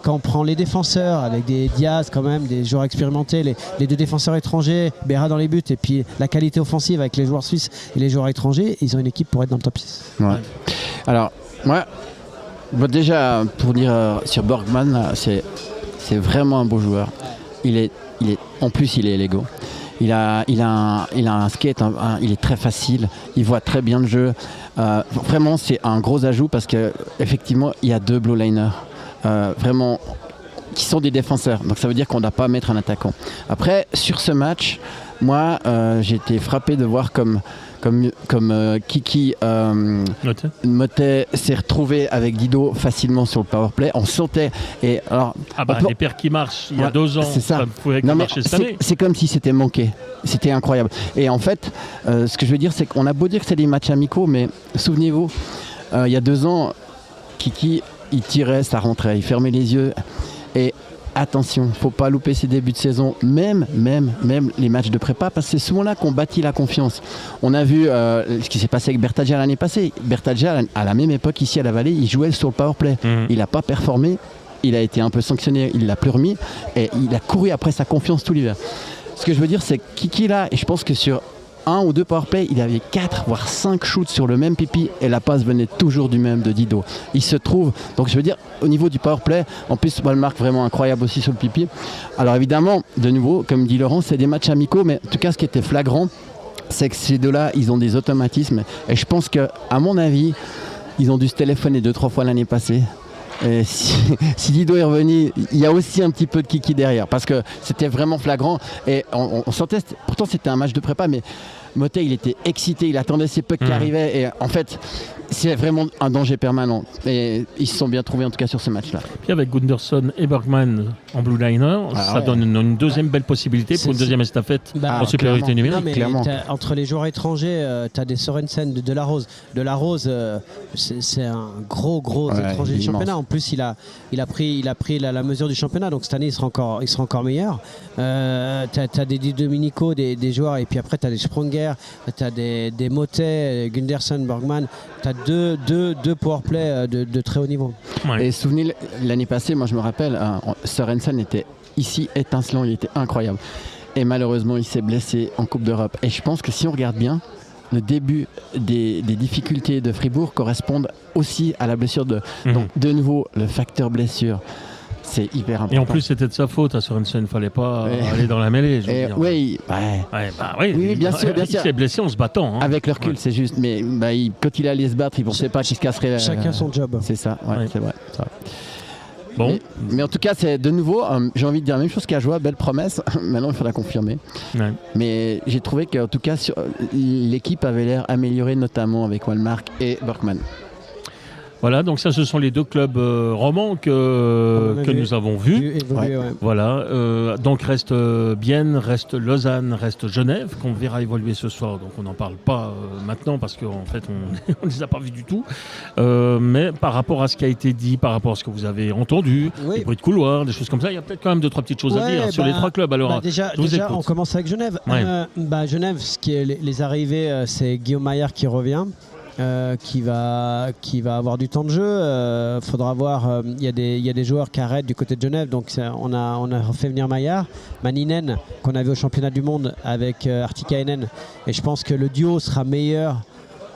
quand on prend les défenseurs avec des Diaz quand même, des joueurs expérimentés, les 2 défenseurs étrangers, Berra dans les buts, et puis la qualité offensive avec les joueurs suisses et les joueurs étrangers, ils ont une équipe pour être dans le top 6. Ouais. Alors, moi, déjà, pour dire sur Borgman, là, c'est vraiment un beau joueur. En plus, il est élégant. Il a un skate, il est très facile, il voit très bien le jeu. Vraiment, c'est un gros ajout parce qu'effectivement, il y a 2 blue liners vraiment qui sont des défenseurs. Donc ça veut dire qu'on ne doit pas mettre un attaquant. Après, sur ce match, moi, j'ai été frappé de voir comme Kiki Motet s'est retrouvé avec Dido facilement sur le powerplay. On sautait. Et alors, les paires qui marchent il y a 2 ans, c'est ça. pouvait marcher cette année. C'est comme si c'était manqué. C'était incroyable. Et en fait, ce que je veux dire, c'est qu'on a beau dire que c'est des matchs amicaux, mais souvenez-vous, il y a 2 ans, Kiki, il tirait, ça rentrait, il fermait les yeux. Et attention, faut pas louper ses débuts de saison, même les matchs de prépa, parce que c'est souvent là qu'on bâtit la confiance. On a vu ce qui s'est passé avec Bertaggia l'année passée. Bertaggia, à la même époque, ici à la Vallée, il jouait sur le powerplay. Il n'a pas performé, il a été un peu sanctionné, il l'a plus remis, et il a couru après sa confiance tout l'hiver. Ce que je veux dire, c'est que Kiki là, et je pense que sur 1 ou 2 powerplay, il avait 4 voire 5 shoots sur le même pipi et la passe venait toujours du même de Dido. Il se trouve, donc je veux dire, au niveau du powerplay, en plus Wallmark vraiment incroyable aussi sur le pipi. Alors évidemment, de nouveau, comme dit Laurent, c'est des matchs amicaux, mais en tout cas ce qui était flagrant, c'est que ces 2-là, ils ont des automatismes et je pense qu'à mon avis, ils ont dû se téléphoner 2-3 fois l'année passée. Et si Dido est revenu, il y a aussi un petit peu de Kiki derrière parce que c'était vraiment flagrant et on sentait, pourtant c'était un match de prépa, mais Motet il était excité, il attendait ces pucks qui arrivaient et en fait c'est vraiment un danger permanent et ils se sont bien trouvés en tout cas sur ce match là. Puis avec Gunderson et Bergman en blue liner, ça donne une deuxième belle possibilité pour une deuxième estafette en supériorité numérique. Non, mais entre les joueurs étrangers, tu as des Sorensen, de la Rose. De la Rose, c'est un gros étranger du championnat. En plus, il a pris la mesure du championnat, donc cette année il sera encore meilleur. Tu as des Di Domenico, des joueurs, et puis après tu as des Sprunger, tu as des Motet, Gunderson, Bergman. Tu as deux powerplay de très haut niveau. Ouais. Et souvenez, l'année passée, moi je me rappelle, Sorensen était ici étincelant, il était incroyable. Et malheureusement, il s'est blessé en Coupe d'Europe. Et je pense que si on regarde bien, le début des difficultés de Fribourg correspondent aussi à la blessure de... Donc, de nouveau, le facteur blessure. C'est hyper important. Et en plus, c'était de sa faute à Sorensen. Il ne fallait pas aller dans la mêlée. Oui, bien sûr. Il s'est blessé en se battant. Hein. Avec le recul, c'est juste. Mais quand il allait se battre, il ne pensait pas qu'il se casserait. Chacun son job. C'est ça, c'est vrai. Bon. Mais en tout cas, c'est de nouveau, j'ai envie de dire la même chose qu'à Joie, belle promesse. Maintenant, il faudra confirmer. Ouais. Mais j'ai trouvé qu'en tout cas, l'équipe avait l'air améliorée, notamment avec Walmark et Berkman. Voilà, donc ça, ce sont les deux clubs romans que nous avons vus. Voilà, donc reste Bienne, reste Lausanne, reste Genève, qu'on verra évoluer ce soir. Donc on n'en parle pas maintenant parce qu'en fait, on ne les a pas vus du tout. Mais par rapport à ce qui a été dit, par rapport à ce que vous avez entendu, les bruits de couloir, des choses comme ça, il y a peut-être quand même 2-3 petites choses à dire sur les trois clubs. Alors, déjà on commence avec Genève. Genève, ce qui est les arrivées, c'est Guillaume Maillard qui revient. Qui va avoir du temps de jeu. Faudra voir. Il y a des joueurs qui arrêtent du côté de Genève. Donc on a fait venir Maillard, Maninen qu'on avait au championnat du monde avec Artikainen. Et je pense que le duo sera meilleur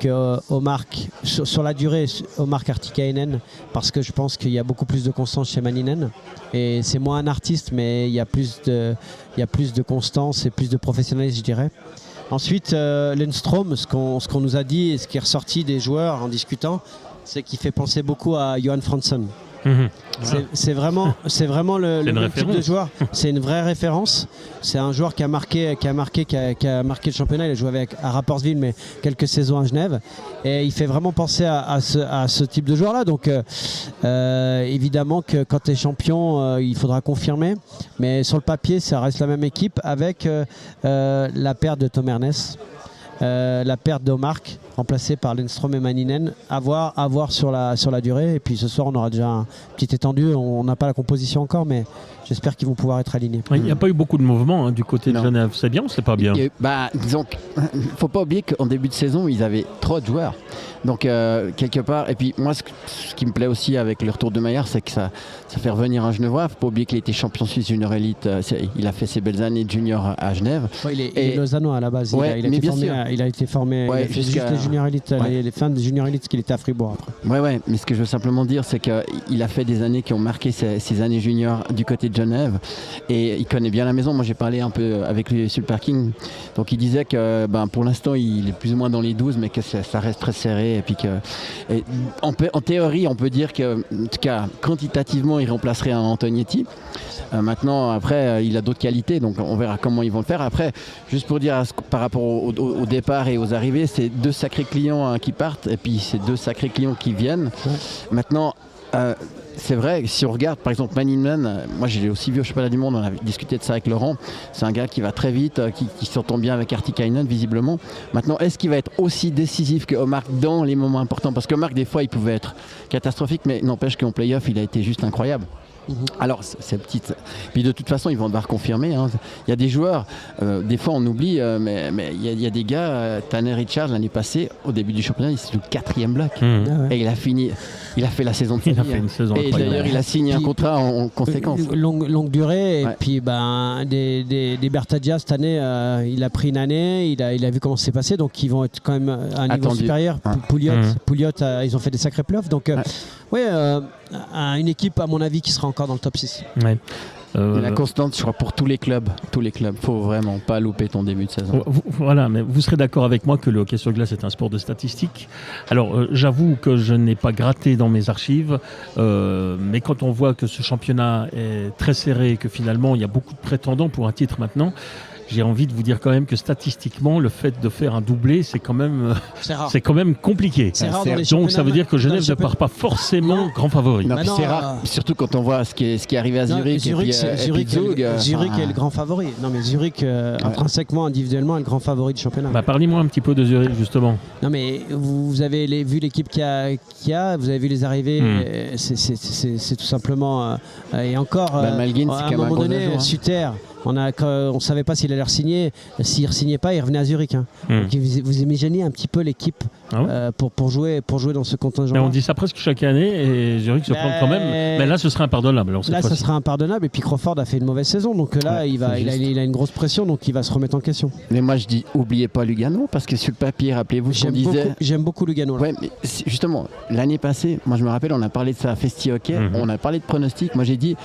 que Omark sur la durée. Omark Artikainen, parce que je pense qu'il y a beaucoup plus de constance chez Maninen. Et c'est moins un artiste, mais il y a plus de constance et plus de professionnalisme, je dirais. Ensuite, Lundstrom, ce qu'on nous a dit et ce qui est ressorti des joueurs en discutant, c'est qu'il fait penser beaucoup à Johan Franzen. C'est vraiment le type de joueur. C'est une vraie référence. C'est un joueur qui a marqué le championnat. Il a joué à Rapperswil, mais quelques saisons à Genève. Et il fait vraiment penser à ce type de joueur-là. Donc, évidemment que quand tu es champion, il faudra confirmer. Mais sur le papier, ça reste la même équipe avec la perte de Tom Ernest. La perte d'Omark remplacée par Lundstrom et Maninen à voir sur la durée. Et puis ce soir on aura déjà un petit étendu, on n'a pas la composition encore, mais j'espère qu'ils vont pouvoir être alignés. Il n'y a pas eu beaucoup de mouvements du côté de Genève. C'est bien ou c'est pas bien? Disons qu'il ne faut pas oublier qu'en début de saison ils avaient trop de joueurs. Donc quelque part, et puis moi ce qui me plaît aussi avec le retour de Maillard, c'est que ça fait revenir un Genevois. Il ne faut pas oublier qu'il était champion suisse junior élite. Il a fait ses belles années de junior à Genève. Il est lausannois à la base. Il a été formé. Il a fait juste les junior élites, les fins de junior élite, qu'il était à Fribourg après. Ouais. Mais ce que je veux simplement dire, c'est qu'il a fait des années qui ont marqué ses années juniors du côté de Genève. Et il connaît bien la maison. Moi j'ai parlé un peu avec lui sur le parking. Donc il disait que pour l'instant il est plus ou moins dans les 12, mais que ça reste très serré. Et puis en théorie, on peut dire que, en tout cas, quantitativement, il remplacerait un Antonietti. Maintenant, après, il a d'autres qualités, donc on verra comment ils vont le faire. Après, juste pour dire par rapport au départ et aux arrivées, c'est 2 sacrés clients qui partent, et puis c'est 2 sacrés clients qui viennent. Maintenant, c'est vrai, si on regarde par exemple Maninen, moi je l'ai aussi vu au championnat du monde, on a discuté de ça avec Laurent, c'est un gars qui va très vite, qui s'entend bien avec Artikainen visiblement. Maintenant, est-ce qu'il va être aussi décisif que Omark dans les moments importants? Parce que Omark des fois il pouvait être catastrophique, mais n'empêche qu'en play-off il a été juste incroyable. Alors c'est petite. Puis de toute façon ils vont devoir confirmer. Il y a des joueurs, des fois on oublie, mais il y a des gars. Tanner Richard l'année passée, au début du championnat, c'est le 4e bloc et il a fait la saison de sa vie. Et d'ailleurs il a signé un contrat en conséquence. Longue durée. Et puis des Bertadia cette année, il a pris une année, il a vu comment c'est passé, donc ils vont être quand même à un niveau supérieur. Pouliot, ils ont fait des sacrés playoffs, donc une équipe à mon avis qui sera encore dans le top 6. La constante, je crois, pour tous les clubs. Faut vraiment pas louper ton début de saison. Voilà, mais vous serez d'accord avec moi que le hockey sur glace est un sport de statistiques. Alors, j'avoue que je n'ai pas gratté dans mes archives, mais quand on voit que ce championnat est très serré et que finalement il y a beaucoup de prétendants pour un titre maintenant, j'ai envie de vous dire quand même que statistiquement, le fait de faire un doublé, c'est quand même compliqué. C'est rare donc ça veut dire que Genève ne part pas forcément grand favori. Non, c'est rare, surtout quand on voit ce qui est arrivé à Zurich. Zurich est le grand favori. Non mais Zurich, intrinsèquement, individuellement, est le grand favori du championnat. Parlez-moi un petit peu de Zurich justement. Non mais vous avez vu l'équipe qu'il y a, vous avez vu les arrivées. C'est tout simplement et encore Malguin, à un moment donné, Suter. On ne savait pas s'il allait re-signer. S'il ne re-signait pas, il revenait à Zurich. Hein. Donc vous imaginez un petit peu l'équipe pour jouer dans ce contingent. On dit ça presque chaque année et Zurich se plante quand même. Mais là, ce serait impardonnable. Alors, là, ça sera impardonnable. Et puis Crawford a fait une mauvaise saison. Donc là, il a une grosse pression. Donc il va se remettre en question. Mais moi, je dis, oubliez pas Lugano. Parce que sur le papier, rappelez-vous ce qu'on disait. J'aime beaucoup Lugano. Ouais, mais justement, l'année passée, moi je me rappelle, on a parlé de ça à Festi Hockey. On a parlé de pronostics. Moi, j'ai dit,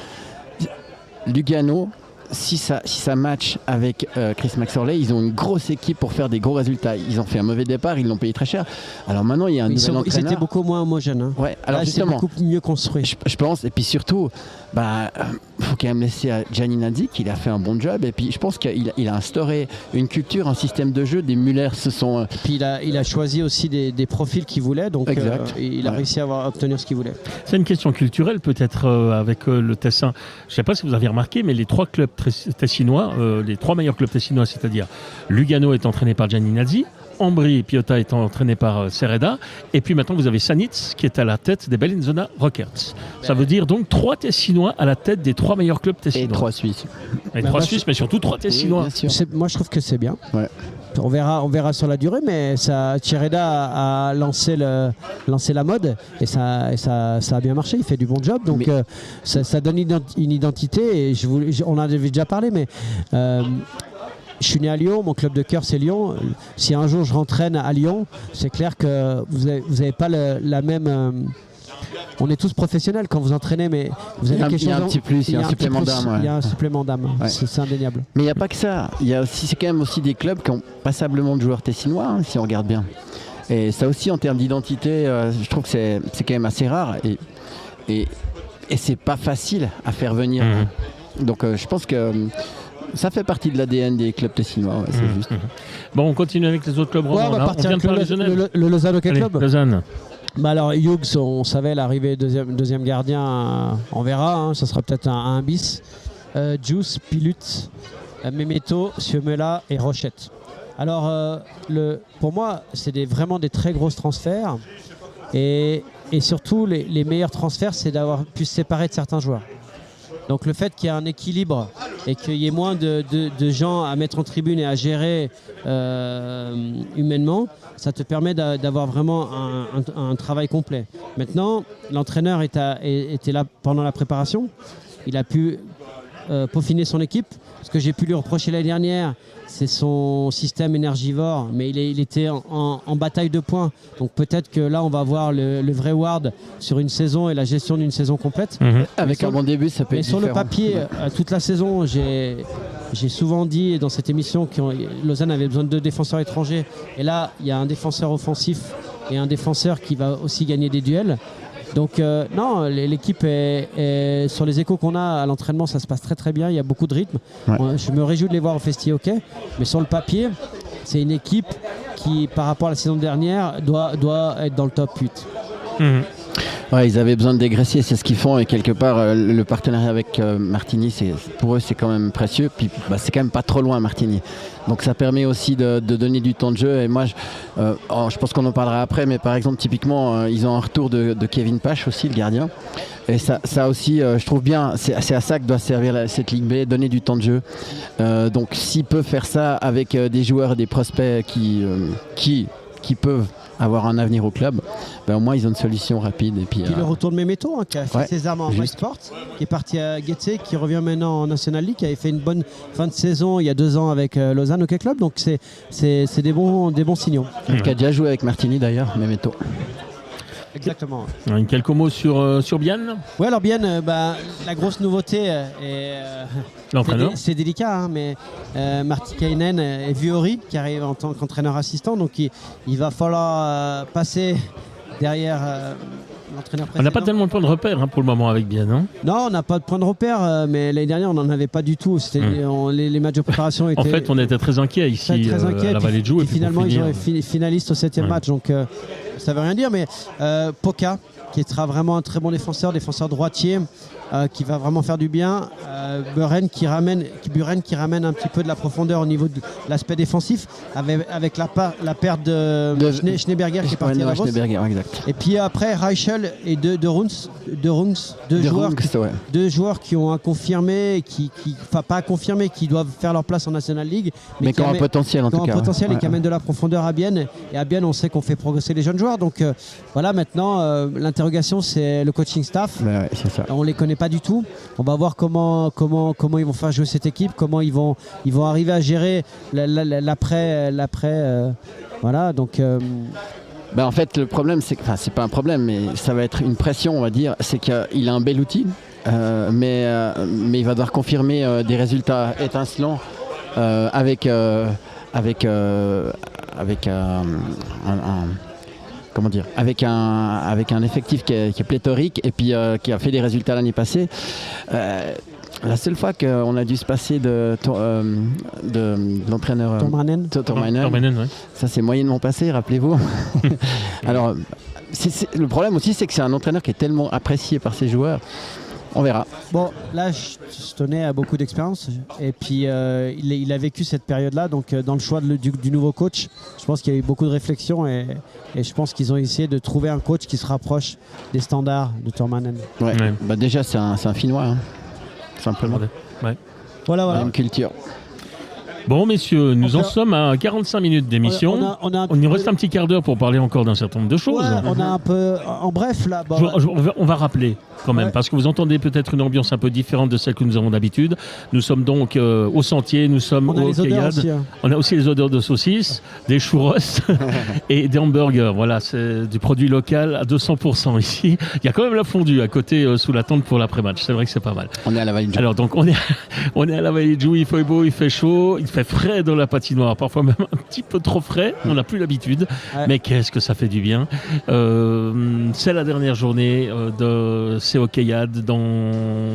Lugano, si ça match avec Chris McSorley, ils ont une grosse équipe pour faire des gros résultats. Ils ont fait un mauvais départ, ils l'ont payé très cher. Alors maintenant, il y a un nouvel entraîneur. Ils étaient beaucoup moins homogènes. Hein. Ouais, alors là, justement, c'est beaucoup mieux construit. Je pense, et puis surtout, faut quand même laisser à Gianni Nadzi qu'il a fait un bon job. Et puis je pense qu'il a instauré une culture, un système de jeu. Des Muller se sont. Et puis il a choisi aussi des profils qu'il voulait, donc il a réussi à obtenir ce qu'il voulait. C'est une question culturelle peut-être avec le Tessin. Je ne sais pas si vous avez remarqué, mais les 3 clubs tessinois, les 3 meilleurs clubs tessinois, c'est-à-dire Lugano est entraîné par Gianni Nadzi, Ambri et Piotta étant entraînés par Sereda, et puis maintenant vous avez Sanitz qui est à la tête des Bellinzona Rockets. Ça veut dire donc 3 Tessinois à la tête des 3 meilleurs clubs tessinois. Et 3 Suisses. Et 3 Suisses, mais surtout 3 Tessinois. Oui, moi je trouve que c'est bien. Ouais. On verra sur la durée, mais Sereda a lancé la mode et ça a bien marché. Il fait du bon job, donc ça donne une identité. Et on en avait déjà parlé, mais je suis né à Lyon, mon club de cœur c'est Lyon. Si un jour je rentraîne à Lyon, c'est clair que vous n'avez pas la même. On est tous professionnels quand vous entraînez, mais vous avez quelque chose. Il y a un petit plus, il y a un supplément d'âme. Il y a un supplément d'âme, c'est indéniable. Mais il n'y a pas que ça. C'est quand même aussi des clubs qui ont passablement de joueurs tessinois, hein, si on regarde bien. Et ça aussi, en termes d'identité, je trouve que c'est quand même assez rare. Et c'est pas facile à faire venir. Donc je pense que ça fait partie de l'ADN des clubs tessinois, c'est juste. Bon, on continue avec les autres clubs romans. On va partir avec le Lausanne Hockey Club. Lausanne. Alors Hughes, on savait l'arrivée deuxième gardien, on verra, hein, ça sera peut-être un bis. Juice, Pilut, Memeto, Siomela et Rochette. Alors pour moi, c'est vraiment des très gros transferts et surtout les meilleurs transferts, c'est d'avoir pu se séparer de certains joueurs. Donc le fait qu'il y ait un équilibre et qu'il y ait moins de gens à mettre en tribune et à gérer humainement, ça te permet d'avoir vraiment un travail complet. Maintenant, l'entraîneur était là pendant la préparation. Il a pu peaufiner son équipe. Ce que j'ai pu lui reprocher l'année dernière, c'est son système énergivore, mais il était en bataille de points. Donc peut-être que là, on va voir le vrai Ward sur une saison et la gestion d'une saison complète. Avec un bon début, ça peut être différent. Mais sur le papier, toute la saison, j'ai souvent dit dans cette émission que Lausanne avait besoin de 2 défenseurs étrangers. Et là, il y a un défenseur offensif et un défenseur qui va aussi gagner des duels. Donc non, l'équipe est sur les échos qu'on a à l'entraînement, ça se passe très très bien, il y a beaucoup de rythme. Je me réjouis de les voir au Festi Hockey, mais sur le papier, c'est une équipe qui, par rapport à la saison dernière, doit être dans le top 8. Ouais, ils avaient besoin de dégraisser, c'est ce qu'ils font, et quelque part le partenariat avec Martigny, pour eux c'est quand même précieux, puis c'est quand même pas trop loin Martigny, donc ça permet aussi de donner du temps de jeu. Et moi je pense qu'on en parlera après, mais par exemple typiquement ils ont un retour de Kevin Pache aussi, le gardien, et ça aussi je trouve bien, c'est à ça que doit servir cette Ligue B, donner du temps de jeu. Donc s'ils peuvent faire ça avec des joueurs et des prospects qui peuvent avoir un avenir au club, au moins ils ont une solution rapide. Et puis le retour de Memeto, qui a fait ses armes en Sport, qui est parti à Getse, qui revient maintenant en National League, qui avait fait une bonne fin de saison il y a 2 ans avec Lausanne Hockey Club, donc c'est des bons signaux. Qui a déjà joué avec Martini d'ailleurs, Memeto. Exactement. Quelques mots sur Bienne. Oui, alors Bienne, la grosse nouveauté, l'entraîneur. C'est délicat, hein, mais Martikainen et Vuori qui arrive en tant qu'entraîneur assistant, donc il va falloir passer derrière l'entraîneur précédent. On n'a pas tellement de points de repère pour le moment avec Bienne. Hein. Non, on n'a pas de points de repère, mais l'année dernière on n'en avait pas du tout. Les matchs de préparation étaient... En fait, on était très inquiets ici très inquiets, à la Vallée de Joux. Et finalement, ils ont été finalistes au 7e match. Donc ça veut rien dire, mais Poca, qui sera vraiment un très bon défenseur droitier, qui va vraiment faire du bien. Buren qui ramène un petit peu de la profondeur au niveau de l'aspect défensif, avec la perte de Schneeberger qui est parti à Davos. Exact. Et puis après, Reichel et de Runs, deux joueurs qui ont à confirmer, pas à confirmer, qui doivent faire leur place en National League, mais qui ont un potentiel en tout cas. Et qui amènent de la profondeur à Bienne. Et à Bienne, on sait qu'on fait progresser les jeunes joueurs. Donc voilà, maintenant, l'interrogation, c'est le coaching staff. C'est ça. On les connaît pas du tout. On va voir comment ils vont faire jouer cette équipe, comment ils vont arriver à gérer l'après. Voilà, donc. En fait, le problème, c'est pas un problème, mais ça va être une pression, on va dire. C'est qu'il a un bel outil, mais il va devoir confirmer des résultats étincelants avec un effectif qui est pléthorique et puis qui a fait des résultats l'année passée. La seule fois qu'on a dû se passer de l'entraîneur Tormanen, ouais. Ça c'est moyennement passé, rappelez-vous. Alors, le problème aussi, c'est que c'est un entraîneur qui est tellement apprécié par ses joueurs. On verra. Bon, là, Stoney a beaucoup d'expérience et puis il a vécu cette période-là. Donc, dans le choix du nouveau coach, je pense qu'il y a eu beaucoup de réflexion et je pense qu'ils ont essayé de trouver un coach qui se rapproche des standards de Tormanen. Ouais. Déjà, c'est un Finnois, hein, simplement. Ouais. Voilà. Même culture. Bon, messieurs, nous en sommes à 45 minutes d'émission. Il nous reste un petit quart d'heure pour parler encore d'un certain nombre de choses. Ouais, on a un peu... En bref, là... On va rappeler quand même, parce que vous entendez peut-être une ambiance un peu différente de celle que nous avons d'habitude. Nous sommes donc au Sentier, nous sommes au Cayade. On a aussi les odeurs de saucisses, des churros et des hamburgers. Voilà, c'est du produit local à 200% ici. Il y a quand même la fondue à côté sous la tente pour l'après-match. C'est vrai que c'est pas mal. On est à la Vallée de Joux. Alors donc on est à la Vallée de Joux, il fait beau, il fait chaud, il fait frais dans la patinoire, parfois même un petit peu trop frais, on n'a plus l'habitude, mais qu'est-ce que ça fait du bien. C'est la dernière journée de CO Cayade.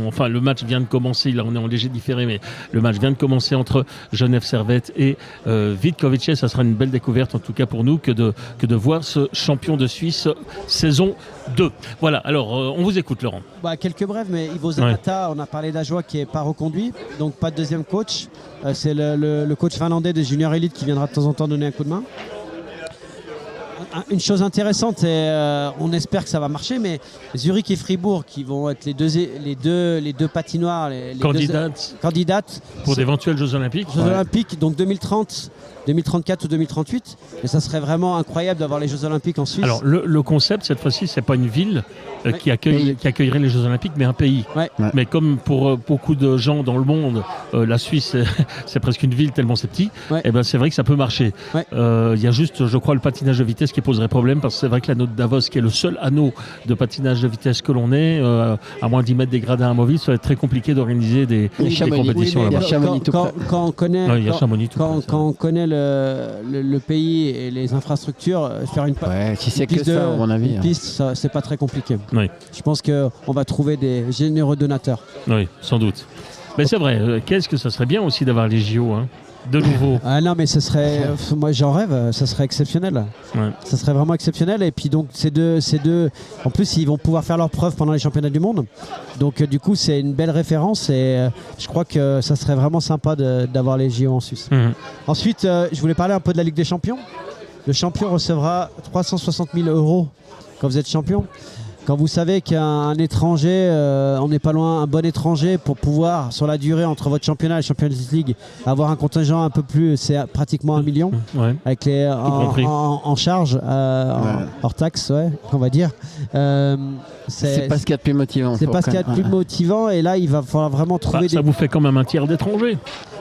Enfin, le match vient de commencer, là on est en léger différé, mais le match vient de commencer entre Genève Servette et Vitkovice. Ça sera une belle découverte en tout cas pour nous que de voir ce champion de Suisse saison 2. Voilà, alors on vous écoute Laurent. Quelques brèves, mais Ivo Zanata, on a parlé d'Ajoie qui n'est pas reconduit, donc pas de deuxième coach. C'est le coach finlandais des Junior Elite qui viendra de temps en temps donner un coup de main. Une chose intéressante, et on espère que ça va marcher, mais Zurich et Fribourg qui vont être les deux patinoires, les candidates pour d'éventuels Jeux Olympiques. Jeux Olympiques, donc 2030, 2034 ou 2038. Et ça serait vraiment incroyable d'avoir les Jeux Olympiques en Suisse. Alors le concept cette fois-ci, c'est pas une ville qui accueillerait les Jeux Olympiques, mais un pays. Mais comme pour beaucoup de gens dans le monde, la Suisse c'est presque une ville tellement c'est petit. Et ben c'est vrai que ça peut marcher. Il y a juste, je crois, le patinage de vitesse qui poserait problème, parce que c'est vrai que l'anneau de Davos, qui est le seul anneau de patinage de vitesse que l'on ait, à moins d'y mettre des gradins amovibles, ça va être très compliqué d'organiser des compétitions là-bas. Quand on connaît, quand on connaît le pays et les infrastructures, faire une piste, c'est pas très compliqué. Je pense qu'on va trouver des généreux donateurs. Oui, sans doute. Mais c'est vrai, qu'est-ce que ça serait bien aussi d'avoir les JO, hein, de nouveau. Non, mais ce serait, moi j'en rêve, ça serait exceptionnel. Ça serait vraiment exceptionnel. Et puis donc ces deux, en plus ils vont pouvoir faire leurs preuves pendant les championnats du monde. Donc du coup c'est une belle référence et je crois que ça serait vraiment sympa d'avoir les JO en Suisse. Ensuite, je voulais parler un peu de la Ligue des Champions. Le champion recevra 360 000 € quand vous êtes champion. Quand vous savez qu'un étranger, on n'est pas loin, un bon étranger pour pouvoir, sur la durée entre votre championnat et la Champions League, avoir un contingent un peu plus, c'est pratiquement 1 million, avec les en charge, hors taxe, on va dire. C'est pas ce qu'il y a de plus motivant. C'est pas ce qu'il y a de plus motivant, et là il va falloir vraiment trouver ça vous fait quand même un tiers d'étrangers.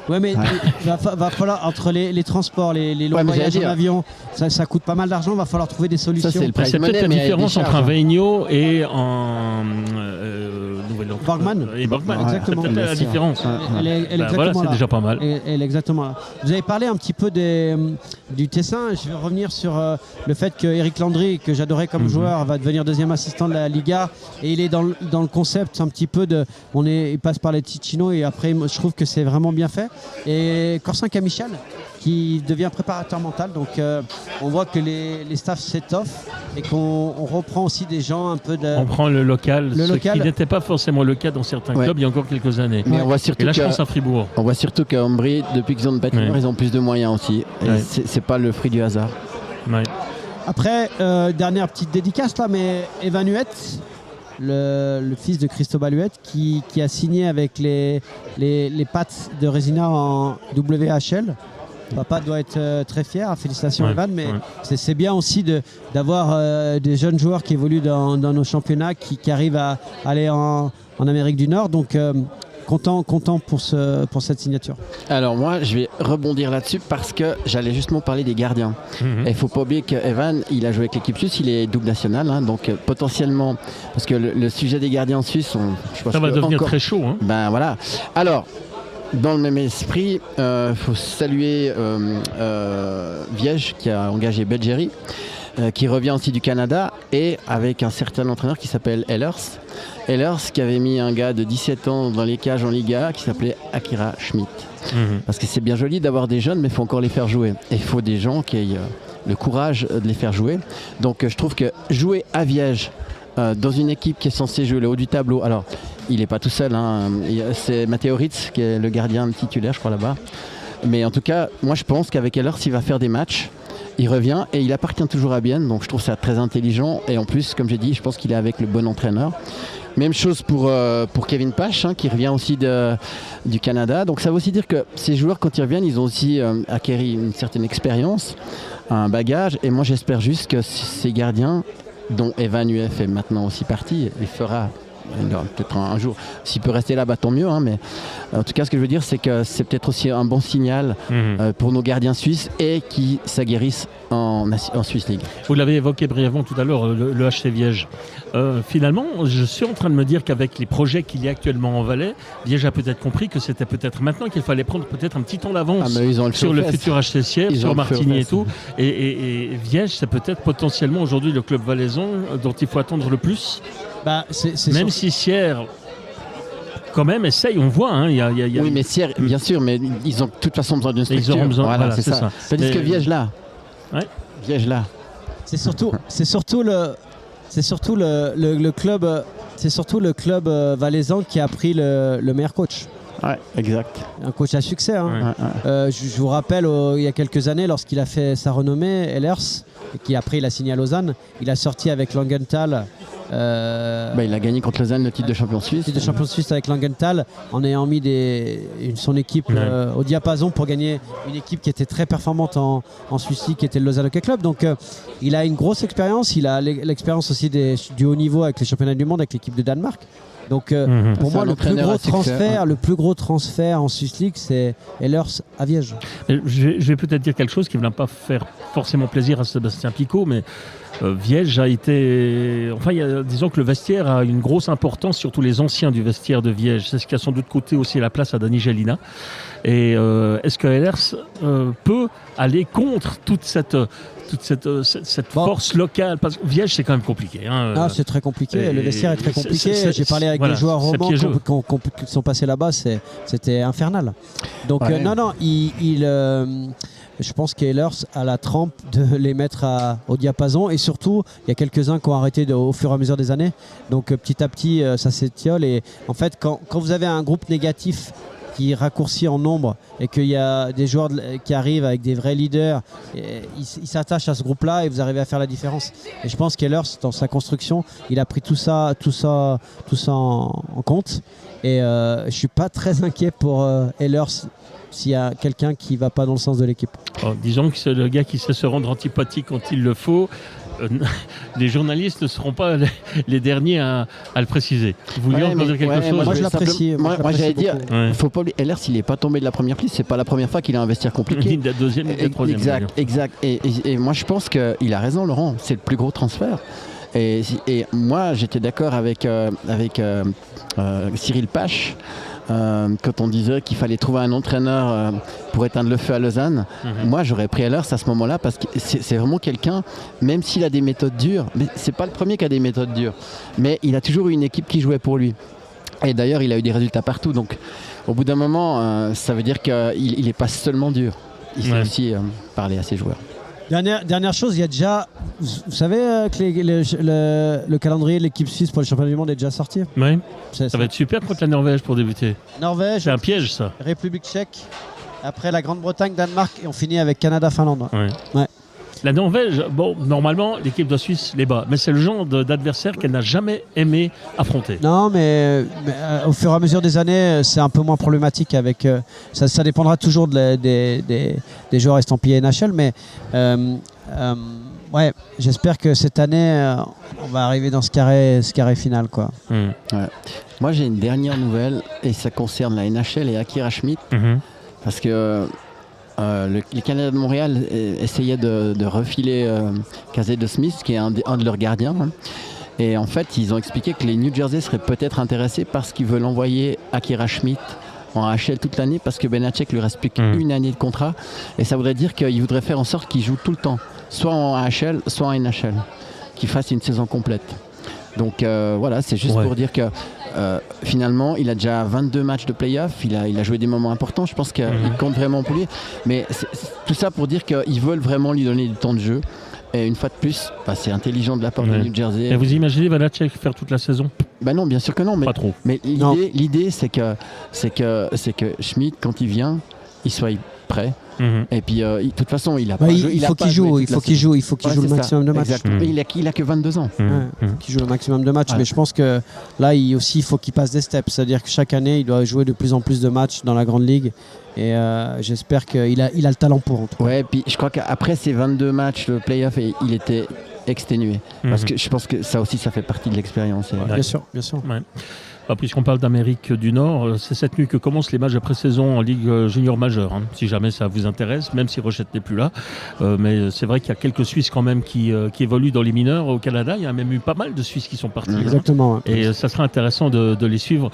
Ouais, mais il va falloir, entre les transports, les longs voyages en avion, ça coûte pas mal d'argent, il va falloir trouver des solutions. Ça, c'est peut-être la différence entre un Veigno et un Borgman. Exactement. C'est peut-être la différence. Elle est exactement voilà, c'est déjà pas mal. Elle est exactement là. Vous avez parlé un petit peu du Tessin. Je vais revenir sur le fait que Eric Landry, que j'adorais comme joueur, va devenir deuxième assistant de la Liga. Et il est dans le concept un petit peu de... il passe par les Ticino et après, je trouve que c'est vraiment bien fait. Et Corsin Camichal, qui devient préparateur mental. Donc on voit que les staffs s'étoffent et qu'on reprend aussi des gens un peu de... On prend le local, qui n'était pas forcément le cas dans certains clubs il y a encore quelques années. Mais on voit surtout et là, je pense à Fribourg. On voit surtout qu'à Ambry, depuis qu'ils ont de patinoire, ils ont plus de moyens aussi. Et c'est pas le fruit du hasard. Ouais. Après, dernière petite dédicace là, mais Evan Huet, le fils de Cristobal Huet, qui a signé avec les Pats de Resina en WHL. Papa doit être très fier, félicitations Evan, mais c'est bien aussi d'avoir des jeunes joueurs qui évoluent dans nos championnats, qui arrivent à aller en Amérique du Nord. Donc content pour cette signature. Alors moi je vais rebondir là-dessus parce que j'allais justement parler des gardiens. Et il ne faut pas oublier qu'Evan il a joué avec l'équipe suisse, il est double national, donc potentiellement, parce que le sujet des gardiens en Suisse, je pense ça va devenir encore, très chaud. Ben voilà. Alors dans le même esprit, faut saluer Viège qui a engagé Belgéry, qui revient aussi du Canada, et avec un certain entraîneur qui s'appelle Ehlers qui avait mis un gars de 17 ans dans les cages en Liga qui s'appelait Akira Schmidt. Parce que c'est bien joli d'avoir des jeunes, mais il faut encore les faire jouer. Et il faut des gens qui aient le courage de les faire jouer. Donc je trouve que jouer à Viège, dans une équipe qui est censée jouer le haut du tableau, alors il n'est pas tout seul, c'est Matteo Ritz qui est le gardien titulaire je crois là-bas, mais en tout cas moi je pense qu'avec Ehlers il va faire des matchs, il revient et il appartient toujours à Bienne, donc je trouve ça très intelligent, et en plus comme j'ai dit je pense qu'il est avec le bon entraîneur. Même chose pour Kevin Pache, qui revient aussi du Canada, donc ça veut aussi dire que ces joueurs quand ils reviennent ils ont aussi acquis une certaine expérience, un bagage, et moi j'espère juste que ces gardiens dont Evan Huet fait maintenant aussi partie, il fera peut-être un jour, s'il peut rester là-bas tant mieux, mais en tout cas ce que je veux dire c'est que c'est peut-être aussi un bon signal pour nos gardiens suisses et qui s'aguerrissent en Swiss League. Vous l'avez évoqué brièvement tout à l'heure, le HC Viège. Finalement, je suis en train de me dire qu'avec les projets qu'il y a actuellement en Valais, Viège a peut-être compris que c'était peut-être maintenant qu'il fallait prendre peut-être un petit temps d'avance sur le futur HC Sierre, sur Martigny et tout. Et Viège, c'est peut-être potentiellement aujourd'hui le club valaisan dont il faut attendre le plus. Même si Sierre quand même essaye, on voit. Y a... Oui, mais Sierre, bien sûr, mais ils ont de toute façon besoin d'une structure. Ils auront besoin, voilà, c'est ça. Tandis que Viège là. Viège là. C'est surtout le club. C'est surtout le club valaisan qui a pris le meilleur coach. Ouais, exact. Un coach à succès. Je vous rappelle, il y a quelques années, lorsqu'il a fait sa renommée, Ehlers, qui après il a signé à Lausanne, il a sorti avec Langenthal. Il a gagné contre Lausanne le titre de champion suisse. Le titre de champion suisse avec Langenthal, en ayant mis son équipe au diapason pour gagner une équipe qui était très performante en Suisse, qui était le Lausanne Hockey Club. Donc il a une grosse expérience, il a l'expérience aussi du haut niveau avec les championnats du monde, avec l'équipe de Danemark. Donc pour moi le plus gros transfert en Swiss League, c'est Ehlers à Viège. Je vais peut-être dire quelque chose qui ne va pas faire forcément plaisir à Sébastien Picot, mais Viège a été... disons que le vestiaire a une grosse importance, surtout les anciens du vestiaire de Viège. C'est ce qui a sans doute coûté aussi la place à Dani Gelina. Et est-ce que Ehlers peut aller contre toute cette force locale, parce que Viège c'est quand même compliqué. C'est très compliqué, le vestiaire est très compliqué. J'ai parlé avec des joueurs romans qui sont passés là-bas, c'était infernal. Donc je pense qu'Ehlers a la trempe de les mettre au diapason, et surtout il y a quelques-uns qui ont arrêté au fur et à mesure des années, donc petit à petit ça s'étiole, et en fait quand vous avez un groupe négatif qui raccourcit en nombre et qu'il y a des joueurs qui arrivent avec des vrais leaders, ils s'attachent à ce groupe-là et vous arrivez à faire la différence. Et je pense qu'Ehlers, dans sa construction, il a pris tout ça en compte. Et je suis pas très inquiet pour Ehlers s'il y a quelqu'un qui va pas dans le sens de l'équipe. Disons que c'est le gars qui sait se rendre antipathique quand il le faut. Les journalistes ne seront pas les derniers à le préciser. Vous vouliez encore dire quelque chose? Moi je l'apprécie. Moi j'allais dire, faut pas oublier, Ehlers il n'est pas tombé de la première piste, c'est pas la première fois qu'il a un vestiaire compliqué. Ni de la deuxième, ni de la troisième. Exact. Et moi je pense qu'il a raison, Laurent, c'est le plus gros transfert. Et moi j'étais d'accord avec Cyril Pache. Quand on disait qu'il fallait trouver un entraîneur pour éteindre le feu à Lausanne, moi j'aurais pris Ehlers à ce moment-là, parce que c'est vraiment quelqu'un, même s'il a des méthodes dures, mais c'est pas le premier qui a des méthodes dures, mais il a toujours eu une équipe qui jouait pour lui. Et d'ailleurs il a eu des résultats partout, donc au bout d'un moment ça veut dire qu'il n'est pas seulement dur. il sait aussi parler à ses joueurs. Dernière chose, il y a déjà, vous savez que le calendrier de l'équipe suisse pour les championnats du monde est déjà sorti. Oui. Ça va être super contre la Norvège pour débuter. Norvège, c'est un piège ça. République tchèque, après la Grande-Bretagne, Danemark et on finit avec Canada-Finlande. Ouais. La Norvège, bon, normalement, l'équipe de Suisse les bat, mais c'est le genre d'adversaire qu'elle n'a jamais aimé affronter. Non, mais au fur et à mesure des années, c'est un peu moins problématique. Ça dépendra toujours des joueurs estampillés NHL, mais j'espère que cette année, on va arriver dans ce carré final, quoi. Ouais. Moi, j'ai une dernière nouvelle, et ça concerne la NHL et Akira Schmid, parce que les Canadiens de Montréal essayaient de refiler Casey DeSmith, qui est un de leurs gardiens. Et en fait, ils ont expliqué que les New Jersey seraient peut-être intéressés parce qu'ils veulent envoyer Akira Schmid en AHL toute l'année, parce que Benacek lui reste plus qu'une année de contrat. Et ça voudrait dire qu'ils voudraient faire en sorte qu'il joue tout le temps, soit en AHL, soit en NHL, qu'il fasse une saison complète. Donc voilà, c'est juste pour dire que finalement, il a déjà 22 matchs de play-off, il a joué des moments importants, je pense qu'il compte vraiment pour lui. Mais c'est tout ça pour dire qu'ils veulent vraiment lui donner du temps de jeu. Et une fois de plus, c'est intelligent de la part de New Jersey. Et vous imaginez Vanacek faire toute la saison ? Non, bien sûr que non. Mais, pas trop. Mais l'idée c'est que Schmid, quand il vient, il soit prêt. Et puis, de toute façon, il a pas joué. Il faut qu'il joue le maximum de matchs. Exactement. Il a que 22 ans. Il faut qu'il joue le maximum de matchs. Mais je pense que là, il faut qu'il passe des steps. C'est-à-dire que chaque année, il doit jouer de plus en plus de matchs dans la Grande Ligue. Et j'espère qu'il a le talent pour. En tout cas. Ouais, puis je crois qu'après ces 22 matchs de play-off, il était exténué. Parce que je pense que ça aussi, ça fait partie de l'expérience. Bien sûr. Ouais. Puisqu'on parle d'Amérique du Nord, c'est cette nuit que commencent les matchs de pré-saison en Ligue junior majeure, si jamais ça vous intéresse, même si Rochette n'est plus là. Mais c'est vrai qu'il y a quelques Suisses quand même qui évoluent dans les mineurs au Canada. Il y a même eu pas mal de Suisses qui sont partis. Exactement. Et ça sera intéressant de les suivre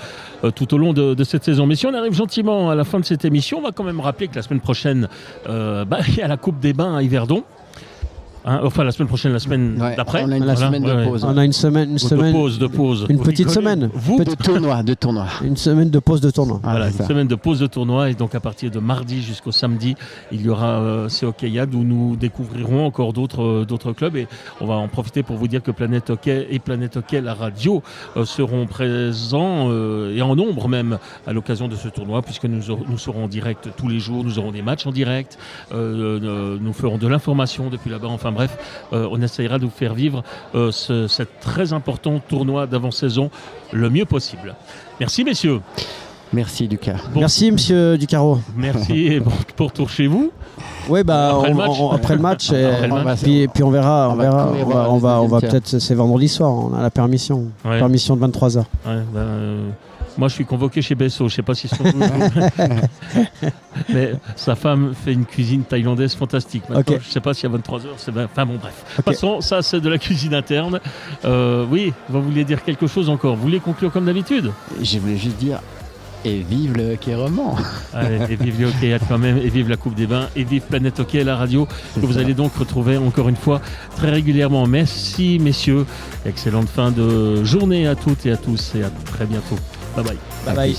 tout au long de cette saison. Mais si on arrive gentiment à la fin de cette émission, on va quand même rappeler que la semaine prochaine, il y a la Coupe des Bains à Yverdon. Enfin, la semaine prochaine, la semaine d'après. On a une semaine de pause. On a une semaine de pause. Une petite semaine. De tournoi. Une semaine de pause de tournoi. Voilà, une semaine de pause de tournoi. Et donc, à partir de mardi jusqu'au samedi, il y aura ces Hockeyades où nous découvrirons encore d'autres clubs. Et on va en profiter pour vous dire que Planète Hockey et Planète Hockey, la radio, seront présents et en nombre même à l'occasion de ce tournoi, puisque nous serons en direct tous les jours. Nous aurons des matchs en direct. Nous ferons de l'information depuis là-bas. Enfin bref, on essayera de vous faire vivre cet très important tournoi d'avant-saison le mieux possible. Merci messieurs. Merci Lucas. Merci monsieur Ducaro. Merci et bon retour chez vous. Oui, après le match. Puis on verra. On va peut-être, c'est vendredi soir, on a la permission. Ouais. Permission de 23h. Ouais, moi, je suis convoqué chez Besso. Je ne sais pas si c'est mais sa femme fait une cuisine thaïlandaise fantastique. Je ne sais pas si à 23h, enfin bon, bref. Passons, ça, c'est de la cuisine interne. Oui, vous vouliez dire quelque chose encore. Vous voulez conclure comme d'habitude ? Je voulais juste dire, et vive le hockey roman. Allez, et vive le hockey quand même, et vive la Coupe des Bains, et vive Planète Hockey, la radio, que vous allez donc retrouver encore une fois très régulièrement. Merci messieurs. Excellente fin de journée à toutes et à tous, et à très bientôt. Bye bye. Bye bye.